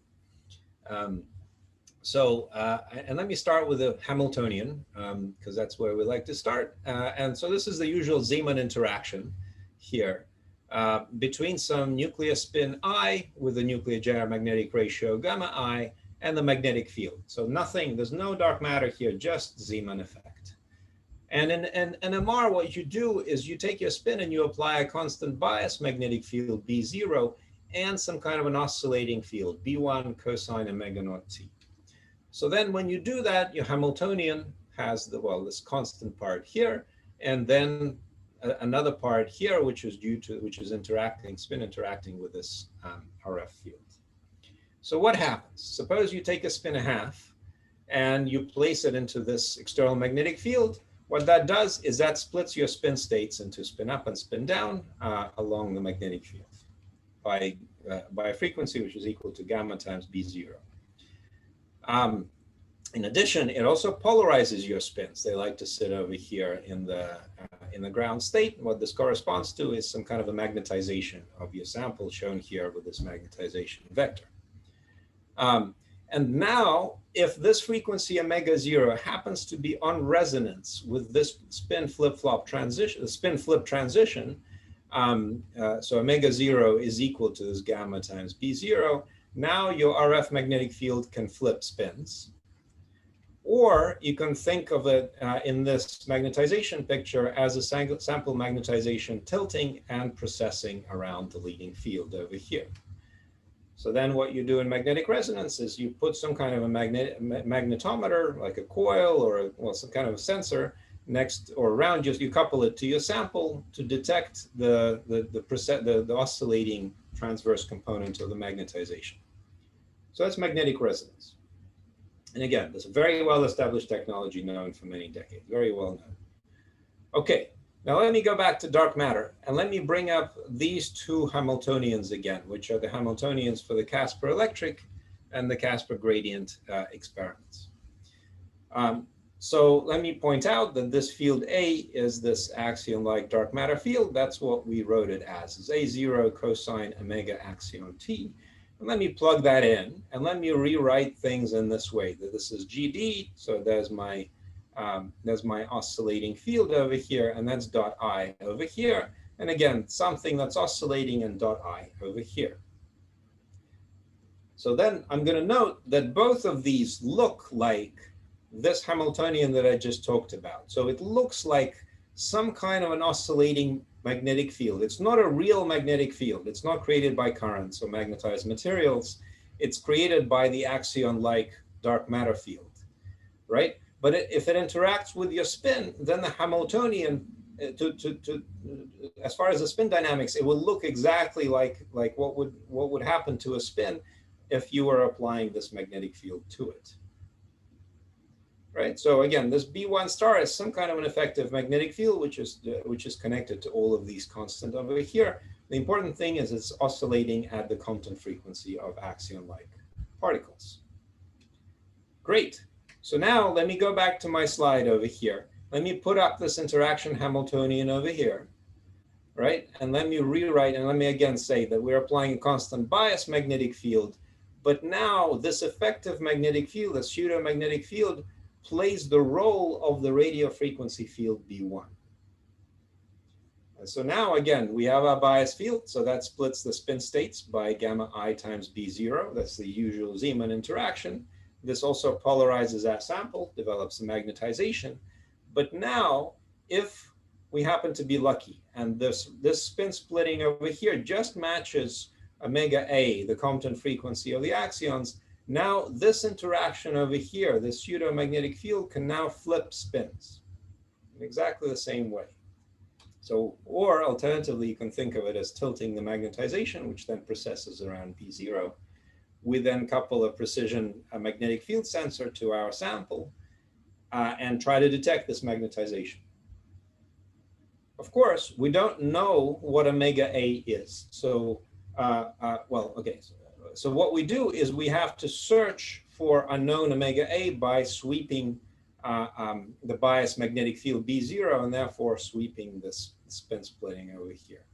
And let me start with a Hamiltonian, because that's where we like to start. And so this is the usual Zeeman interaction here between some nuclear spin I with the nuclear gyromagnetic ratio gamma I and the magnetic field. So nothing, there's no dark matter here, just Zeeman effect. And in NMR, what you do is you take your spin and you apply a constant bias magnetic field, B0, and some kind of an oscillating field, B1 cosine omega naught T. So then when you do that, your Hamiltonian has this constant part here, and then another part here, which is spin interacting with this RF field. So what happens? Suppose you take a spin a half and you place it into this external magnetic field. What that does is that splits your spin states into spin up and spin down along the magnetic field by a frequency which is equal to gamma times B0. In addition, it also polarizes your spins. They like to sit over here in the ground state. What this corresponds to is some kind of a magnetization of your sample, shown here with this magnetization vector. And now, if this frequency omega 0 happens to be on resonance with this spin flip-flop transition, the spin flip transition, so omega 0 is equal to this gamma times B0, now your RF magnetic field can flip spins. Or you can think of it in this magnetization picture as a sample magnetization tilting and processing around the leading field over here. So then what you do in magnetic resonance is you put some kind of a magnetometer, like a coil or some kind of a sensor next or around you couple it to your sample to detect the oscillating transverse component of the magnetization. So that's magnetic resonance. And again, this is a very well-established technology known for many decades, very well known. Okay, now let me go back to dark matter and let me bring up these two Hamiltonians again, which are the Hamiltonians for the CASPEr electric and the CASPEr gradient experiments. So let me point out that this field A is this axion-like dark matter field. That's what we wrote it as, is A0 cosine omega axion t. And let me plug that in and let me rewrite things in this way, that this is GD, so there's my oscillating field over here, and that's dot I over here. And again, something that's oscillating and dot I over here. So then I'm going to note that both of these look like this Hamiltonian that I just talked about. So it looks like some kind of an oscillating magnetic field. It's not a real magnetic field. It's not created by currents or magnetized materials. It's created by the axion-like dark matter field, right? But if it interacts with your spin, then the Hamiltonian, as far as the spin dynamics, it will look exactly like what would happen to a spin if you were applying this magnetic field to it. Right. So again, this B1 star is some kind of an effective magnetic field, which is connected to all of these constants over here. The important thing is it's oscillating at the constant frequency of axion-like particles. Great. So now let me go back to my slide over here. Let me put up this interaction Hamiltonian over here, right? And let me rewrite, and let me again say that we're applying a constant bias magnetic field, but now this effective magnetic field, this pseudo-magnetic field, plays the role of the radio frequency field B1. And so now again, we have our bias field, so that splits the spin states by gamma I times B0. That's the usual Zeeman interaction. This also polarizes our sample, develops a magnetization. But now, if we happen to be lucky, and this spin splitting over here just matches omega A, the Compton frequency of the axions, now this interaction over here, this pseudo-magnetic field, can now flip spins in exactly the same way. So, or alternatively, you can think of it as tilting the magnetization, which then processes around P0. We then couple a precision magnetic field sensor to our sample and try to detect this magnetization. Of course, we don't know what omega A is. So, well, okay. So what we do is we have to search for unknown omega A by sweeping the bias magnetic field B0 and therefore sweeping this spin splitting over here.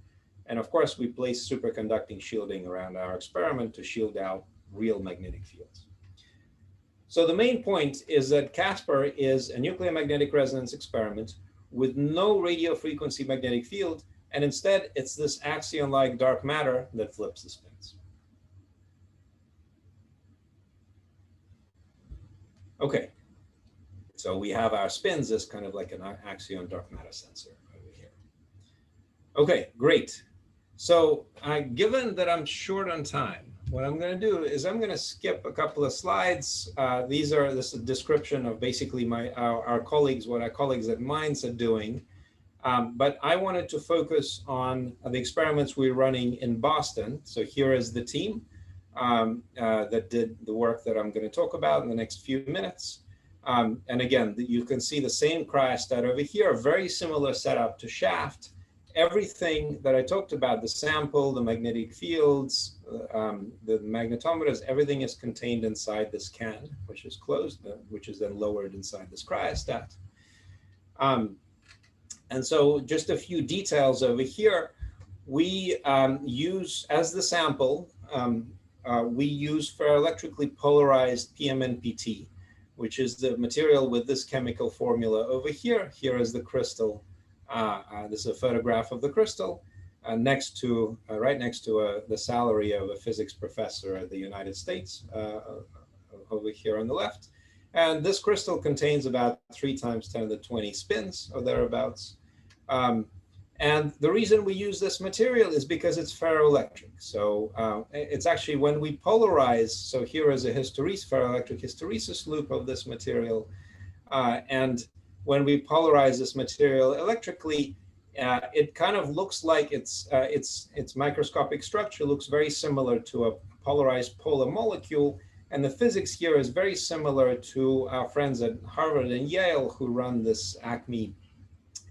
And of course, we place superconducting shielding around our experiment to shield out real magnetic fields. So the main point is that CASPEr is a nuclear magnetic resonance experiment with no radio frequency magnetic field, and instead it's this axion-like dark matter that flips the spins. Okay, so we have our spins as kind of like an axion dark matter sensor over here. Okay, great. So given that I'm short on time, what I'm going to do is I'm going to skip a couple of slides. This is a description of basically our colleagues, what our colleagues at MINDS are doing. But I wanted to focus on the experiments we're running in Boston. So here is the team that did the work that I'm going to talk about in the next few minutes. And again, you can see the same cryostat over here, very similar setup to SHAFT. Everything that I talked about, the sample, the magnetic fields, the magnetometers, everything is contained inside this can, which is closed, which is then lowered inside this cryostat. And so just a few details over here. We use, as the sample, we use ferroelectrically polarized PMNPT, which is the material with this chemical formula over here. Here is the crystal. This is a photograph of the crystal next to, right next to the salary of a physics professor at the United States over here on the left. And this crystal contains about 3 × 10⁻20 spins or thereabouts. And the reason we use this material is because it's ferroelectric. So it's actually when we polarize, so here is a ferroelectric hysteresis loop of this material. And when we polarize this material electrically, it kind of looks like its microscopic structure looks very similar to a polarized polar molecule. And the physics here is very similar to our friends at Harvard and Yale who run this ACME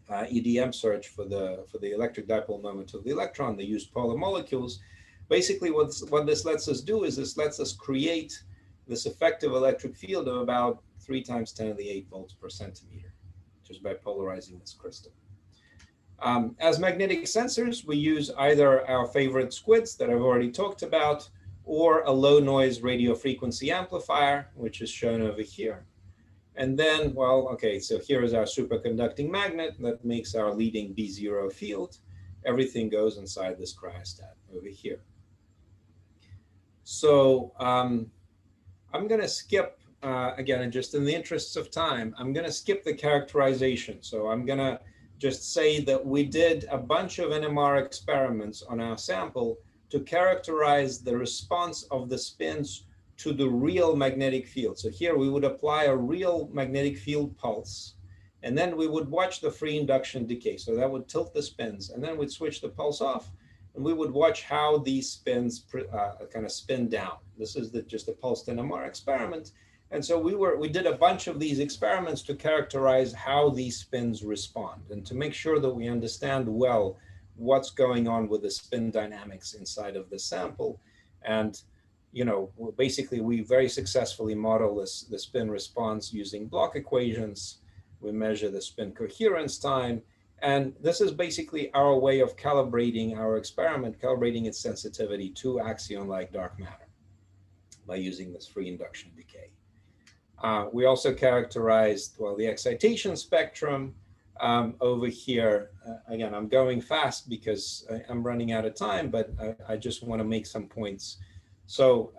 EDM search for the electric dipole moment of the electron. They use polar molecules. Basically, what this lets us do is this lets us create this effective electric field of about 3 × 10⁸ volts per centimeter, just by polarizing this crystal. As magnetic sensors, we use either our favorite SQUIDs that I've already talked about, or a low noise radio frequency amplifier, which is shown over here. And then, well, okay, so here is our superconducting magnet that makes our leading B0 field. Everything goes inside this cryostat over here. So I'm going to skip, again, just in the interests of time, I'm going to skip the characterization. So I'm going to just say that we did a bunch of NMR experiments on our sample to characterize the response of the spins to the real magnetic field. So here we would apply a real magnetic field pulse, and then we would watch the free induction decay. So that would tilt the spins, and then we'd switch the pulse off, and we would watch how these spins kind of spin down. This is just a pulsed NMR experiment. And so we did a bunch of these experiments to characterize how these spins respond and to make sure that we understand well what's going on with the spin dynamics inside of the sample. And you know, basically, we very successfully model the spin response using block equations. We measure the spin coherence time. And this is basically our way of calibrating our experiment, calibrating its sensitivity to axion-like dark matter by using this free induction decay. We also characterized, well, the excitation spectrum over here. Again, I'm going fast because I'm running out of time, but I just want to make some points. So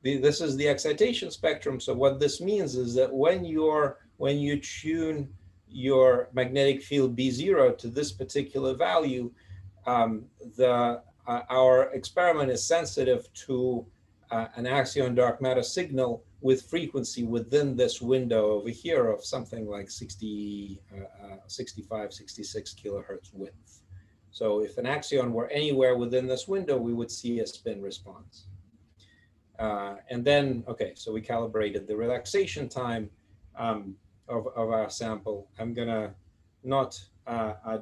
this is the excitation spectrum. So what this means is that when you tune your magnetic field B0 to this particular value, our experiment is sensitive to an axion dark matter signal with frequency within this window over here of something like 65, 66 kilohertz width. So if an axion were anywhere within this window, we would see a spin response. And then, okay, so we calibrated the relaxation time of our sample. I'm gonna not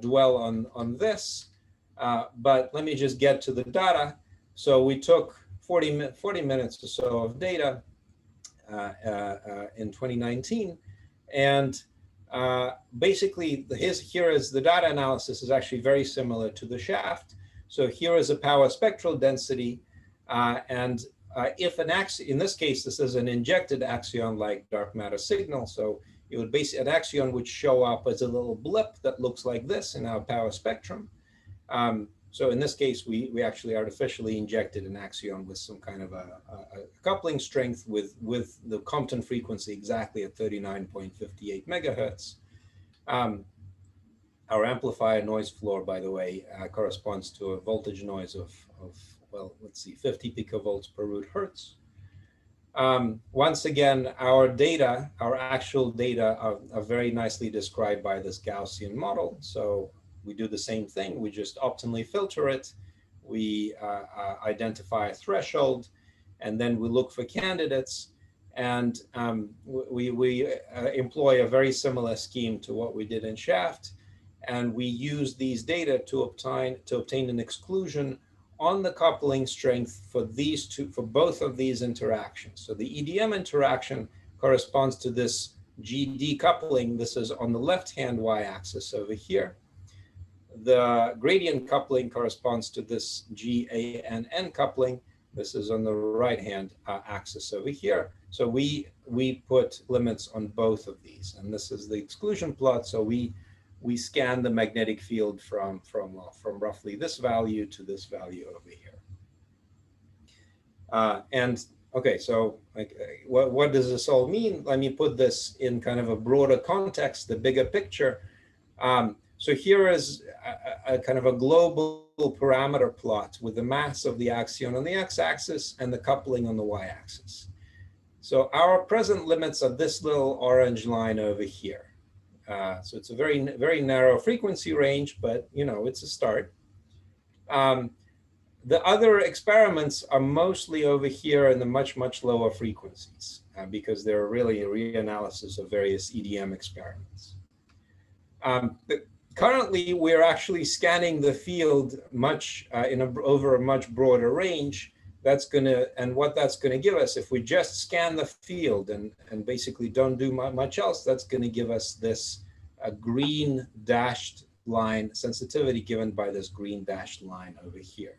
dwell on this, but let me just get to the data. So we took 40 minutes or so of data in 2019, and basically here is the data analysis is actually very similar to the SHAFT. So here is a power spectral density, and if an axion, in this case, this is an injected axion-like dark matter signal. So it would an axion would show up as a little blip that looks like this in our power spectrum. So in this case, we actually artificially injected an axion with some kind of a coupling strength with the Compton frequency exactly at 39.58 megahertz. Our amplifier noise floor, by the way, corresponds to a voltage noise of well, let's see, 50 picovolts per root hertz. Once again, our data, our actual data are very nicely described by this Gaussian model. So we do the same thing. We just optimally filter it. We identify a threshold, and then we look for candidates. And we employ a very similar scheme to what we did in SHAFT. And we use these data to obtain an exclusion on the coupling strength for both of these interactions. So the EDM interaction corresponds to this G decoupling. This is on the left-hand y-axis over here. The gradient coupling corresponds to this GANN coupling. This is on the right-hand axis over here. So we put limits on both of these, and this is the exclusion plot. So we scan the magnetic field from roughly this value to this value over here. And okay, so like, what does this all mean? Let me put this in kind of a broader context, the bigger picture. So here is a kind of a global parameter plot with the mass of the axion on the x-axis and the coupling on the y-axis. So our present limits are this little orange line over here. So it's a very narrow frequency range, but you know, it's a start. The other experiments are mostly over here in the much lower frequencies because they're really a reanalysis of various EDM experiments. Currently, we're actually scanning the field over a much broader range. And what that's gonna give us, if we just scan the field and basically don't do much else, that's gonna give us this green dashed line sensitivity given by this green dashed line over here.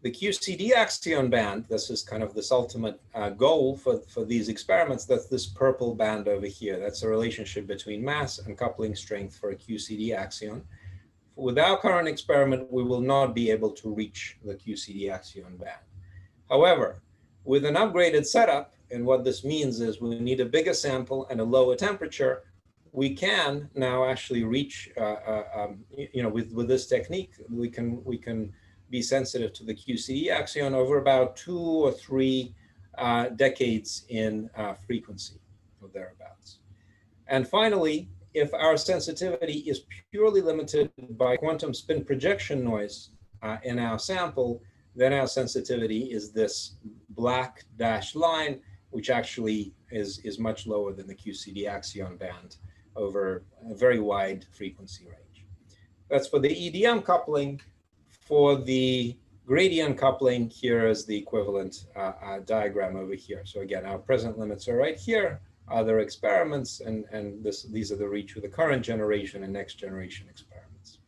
The QCD axion band, this is kind of this ultimate goal for these experiments. That's this purple band over here. That's a relationship between mass and coupling strength for a QCD axion. With our current experiment, we will not be able to reach the QCD axion band. However, with an upgraded setup, and what this means is we need a bigger sample and a lower temperature, we can now actually reach, you know, with this technique, we can be sensitive to the QCD axion over about 2 or 3 decades in frequency or thereabouts. And finally, if our sensitivity is purely limited by quantum spin projection noise in our sample, then our sensitivity is this black dashed line, which actually is much lower than the QCD axion band over a very wide frequency range. That's for the EDM coupling. For the gradient coupling, here is the equivalent diagram over here. So again, our present limits are right here. Other experiments, and these are the reach with the current generation and next generation experiments.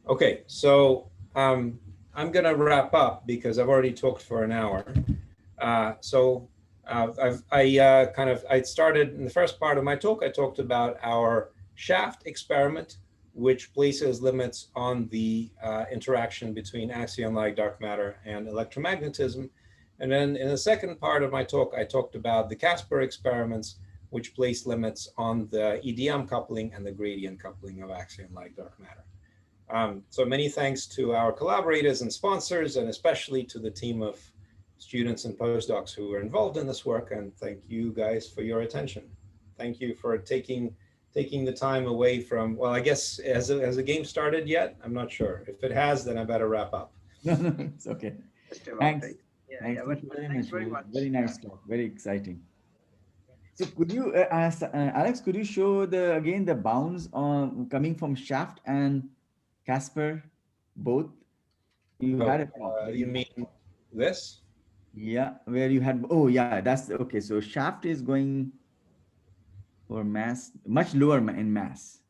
Okay, so I'm going to wrap up because I've already talked for an hour. I started in the first part of my talk. I talked about our SHAFT experiment, which places limits on the interaction between axion-like dark matter and electromagnetism. And then in the second part of my talk, I talked about the CASPEr experiments, which place limits on the EDM coupling and the gradient coupling of axion-like dark matter. So many thanks to our collaborators and sponsors, and especially to the team of students and postdocs who were involved in this work. And thank you guys for your attention. Thank you for taking the time away from, well, I guess, has the game started yet? I'm not sure. If it has, then I better wrap up. No, it's okay. Thanks. Yeah, Thanks very much. Very nice talk. Very exciting. So could you, Alex, could you show again the bounds on coming from SHAFT and CASPEr both? You had it. You mean this? Yeah, where you had, oh yeah, that's okay. So SHAFT is going for mass, much lower in mass.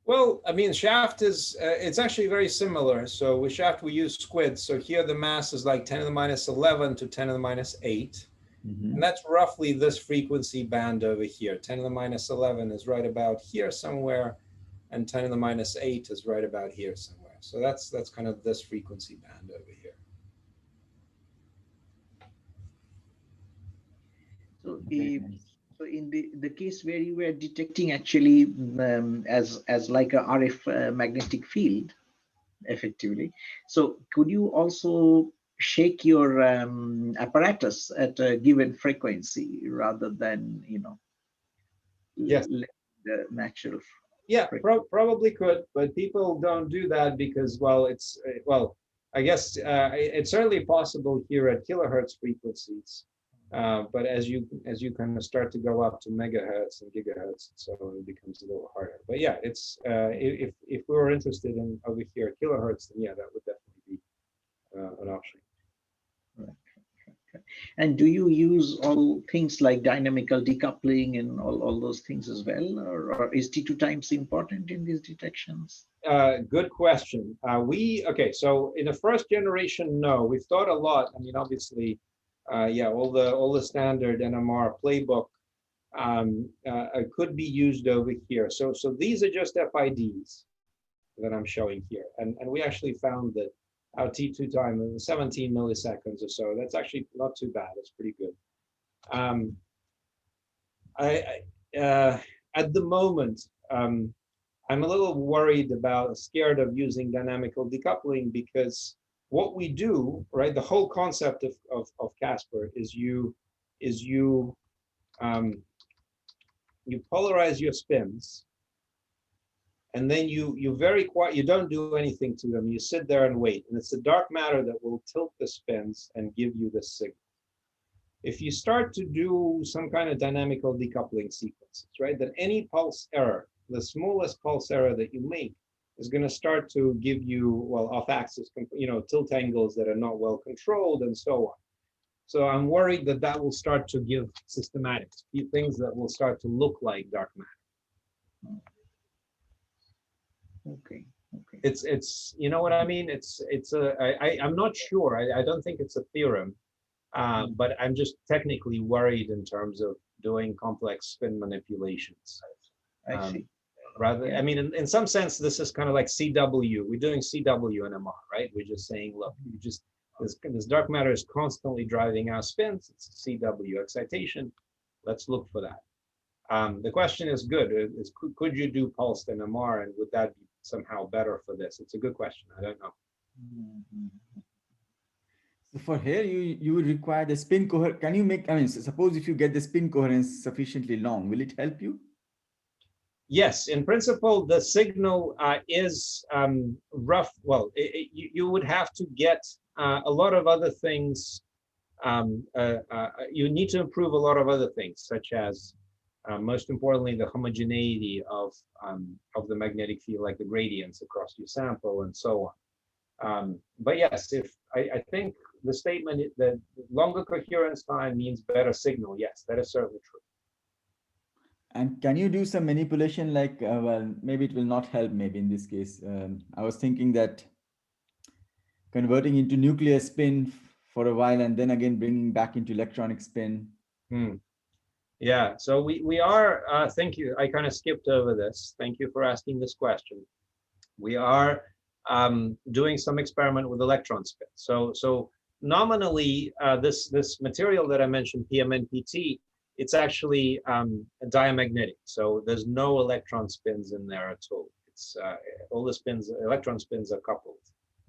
Well, I mean, SHAFT is, it's actually very similar. So with SHAFT, we use SQUID. So here the mass is like 10 to the minus 11 to 10 to the minus 8. And that's roughly this frequency band over here. 10 to the minus 11 is right about here somewhere, and 10 to the minus 8 is right about here somewhere. So that's kind of this frequency band over here. So in the case where you were detecting actually as like a RF magnetic field, effectively. So could you also shake your apparatus at a given frequency rather than, you know, yes, the natural? Yeah, probably could, but people don't do that because, well, it's, well, I guess it's certainly possible here at kilohertz frequencies, but as you kind of start to go up to megahertz and gigahertz and so on, it becomes a little harder. But yeah, it's if we were interested in over here at kilohertz, then yeah, that would definitely be an option. Right. And do you use all things like dynamical decoupling and all those things as well, or is T2 times important in these detections? Good question. Okay, so in the first generation, no, we've thought a lot. I mean, obviously, yeah, all the standard NMR playbook could be used over here. So these are just FIDs that I'm showing here, and we actually found that our T2 time is 17 milliseconds or so. That's actually not too bad. It's pretty good. At the moment, I'm a little worried scared of using dynamical decoupling, because what we do, right, the whole concept of CASPEr is you polarize your spins, and then you very quiet, you don't do anything to them. You sit there and wait, and it's the dark matter that will tilt the spins and give you the signal. If you start to do some kind of dynamical decoupling sequences, right, then any pulse error, the smallest pulse error that you make, is going to start to give you, well, off-axis, tilt angles that are not well controlled and so on. So I'm worried that that will start to give systematics, things that will start to look like dark matter. Okay. It's you know what I mean? I'm not sure. I don't think it's a theorem, but I'm just technically worried in terms of doing complex spin manipulations. I see. I mean, in some sense, this is kind of like CW. We're doing CW NMR, right? We're just saying, look, this dark matter is constantly driving our spins. It's CW excitation. Let's look for that. The question is good. Could you do pulsed NMR, and would that be somehow better for this? It's a good question. I don't know. So for here, you would require the spin coherence. Can you make, I mean, suppose if you get the spin coherence sufficiently long, will it help you? Yes, in principle, the signal is rough. Well, you would have to get a lot of other things. You need to improve a lot of other things, such as, most importantly, the homogeneity of the magnetic field, like the gradients across your sample and so on. But yes, I think the statement that longer coherence time means better signal, yes, that is certainly true. And can you do some manipulation like, well, maybe it will not help, maybe in this case. I was thinking that converting into nuclear spin for a while and then again bringing back into electronic spin. Yeah, so we are, thank you. I kind of skipped over this. Thank you for asking this question. We are doing some experiment with electron spin. So nominally, this material that I mentioned, PMNPT, it's actually diamagnetic. So there's no electron spins in there at all. It's all the spins, electron spins are coupled,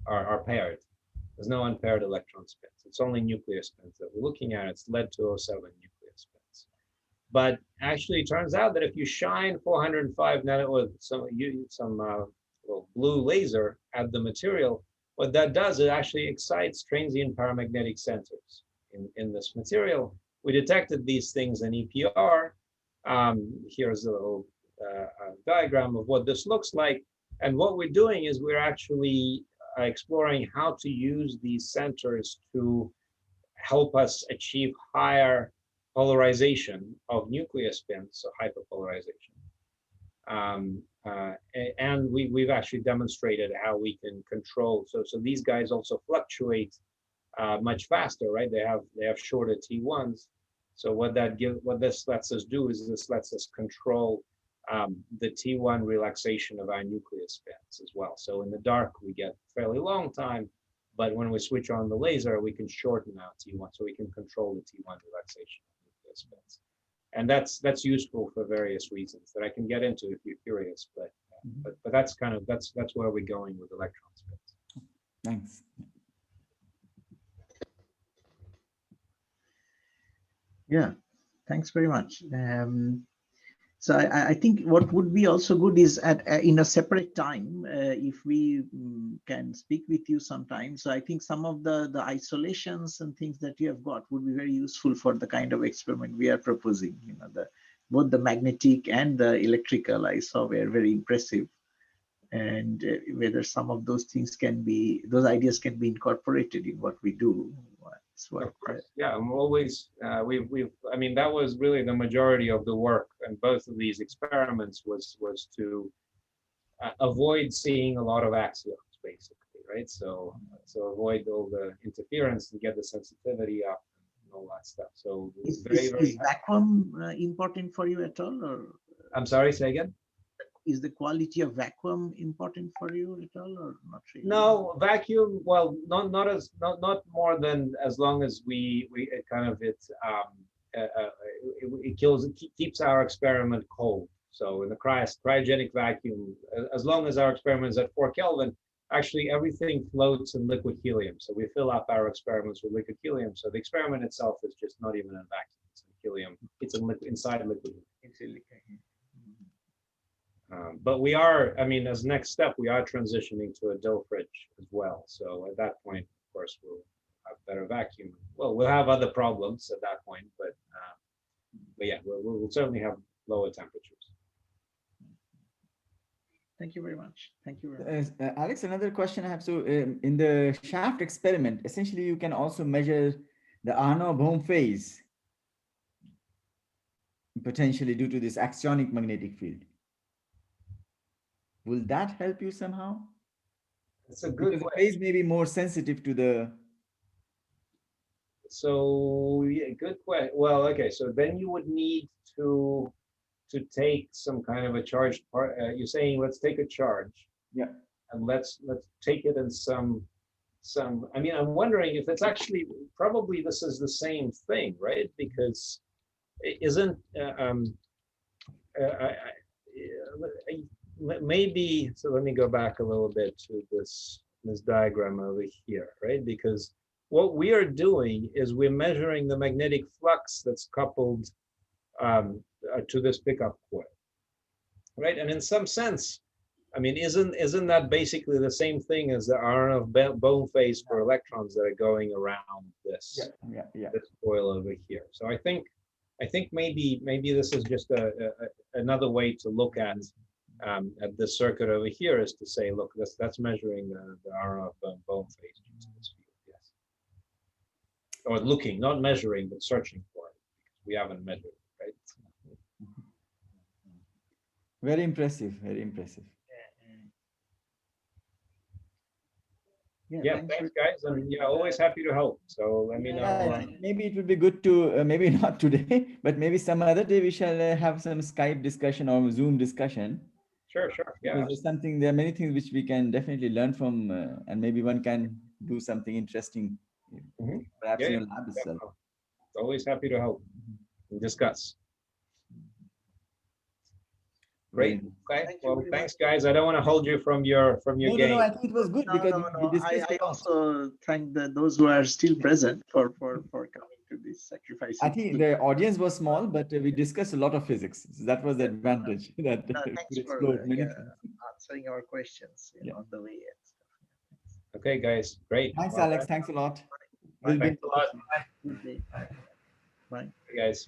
are paired. There's no unpaired electron spins. It's only nuclear spins that we're looking at. It's lead-207 nuclear spins. But actually, it turns out that if you shine 405 nano or some blue laser at the material, what that does, it actually excites transient paramagnetic centers in this material. We detected these things in EPR. Here's a little diagram of what this looks like. And what we're doing is we're actually exploring how to use these centers to help us achieve higher polarization of nuclear spins, so hyperpolarization. And we've actually demonstrated how we can control. So these guys also fluctuate much faster, right? They have shorter T1s. So what this lets us do is this lets us control the T1 relaxation of our nuclear spins as well. So in the dark, we get fairly long time, but when we switch on the laser, we can shorten our T1, so we can control the T1 relaxation of nuclear spins. And that's useful for various reasons that I can get into if you're curious. But that's that's where we're going with electron spins. Thanks. Yeah, thanks very much. So I think what would be also good is at in a separate time, if we can speak with you sometime. So I think some of the isolations and things that you have got would be very useful for the kind of experiment we are proposing. You know, both the magnetic and the electrical I saw were very impressive, and whether some of those things can be, those ideas can be incorporated in what we do. Of course, yeah. I'm always I mean, that was really the majority of the work, and both of these experiments was to avoid seeing a lot of axions, basically, right? So avoid all the interference and get the sensitivity up and all that stuff. So is vacuum important for you at all, or? I'm sorry, say again. Is the quality of vacuum important for you at all, or not really? No, vacuum. Well, not more than as long as we it kind of it keeps our experiment cold. So in the cryogenic vacuum, as long as our experiment is at 4 Kelvin, actually everything floats in liquid helium. So we fill up our experiments with liquid helium. So the experiment itself is just not even in vacuum. It's in helium. It's in inside liquid helium. But we are, I mean, as next step, we are transitioning to a dill fridge as well. So at that point, of course, we'll have better vacuum. Well, we'll have other problems at that point, but yeah, we'll certainly have lower temperatures. Thank you very much. Thank you very much. Alex, another question I have. So in the SHAFT experiment, essentially you can also measure the Arno-Bohm phase potentially due to this axionic magnetic field. Will that help you somehow? That's a good question. The phase may be more sensitive to the. So yeah, good question. Well, okay, so then you would need to take some kind of a charged part. You're saying let's take a charge. Yeah. And let's take it in some. I mean, I'm wondering if it's actually probably this is the same thing, right? Because it isn't. Maybe, so let me go back a little bit to this diagram over here, right? Because what we are doing is we're measuring the magnetic flux that's coupled to this pickup coil, right? And in some sense, I mean, isn't that basically the same thing as the Arno-Bohm phase for electrons that are going around this this coil over here? So I think maybe this is just another way to look at this circuit over here, is to say, look, that's measuring the Arno-Bohm phase into this field, yes. Or looking, not measuring, but searching for it, because we haven't measured it, right? Very impressive, very impressive. Yeah, thanks guys, and yeah, always happy to help. So let me know. Maybe it would be good to maybe not today, but maybe some other day we shall have some Skype discussion or Zoom discussion. Sure, yeah. Because there's something, there are many things which we can definitely learn from, and maybe one can do something interesting, perhaps in your lab itself. Always happy to help and discuss. Great. Okay. Well, thanks, guys. I don't want to hold you from your game. No, I think it was good because we discussed. I also thank those who are still present for coming to this sacrifice. I think the audience was small, but we discussed a lot of physics. So that was the advantage. That thanks for answering our questions on the way. Okay, guys. Great. Thanks, Alex. Thanks a lot. Thanks a lot. Bye. Hey, guys.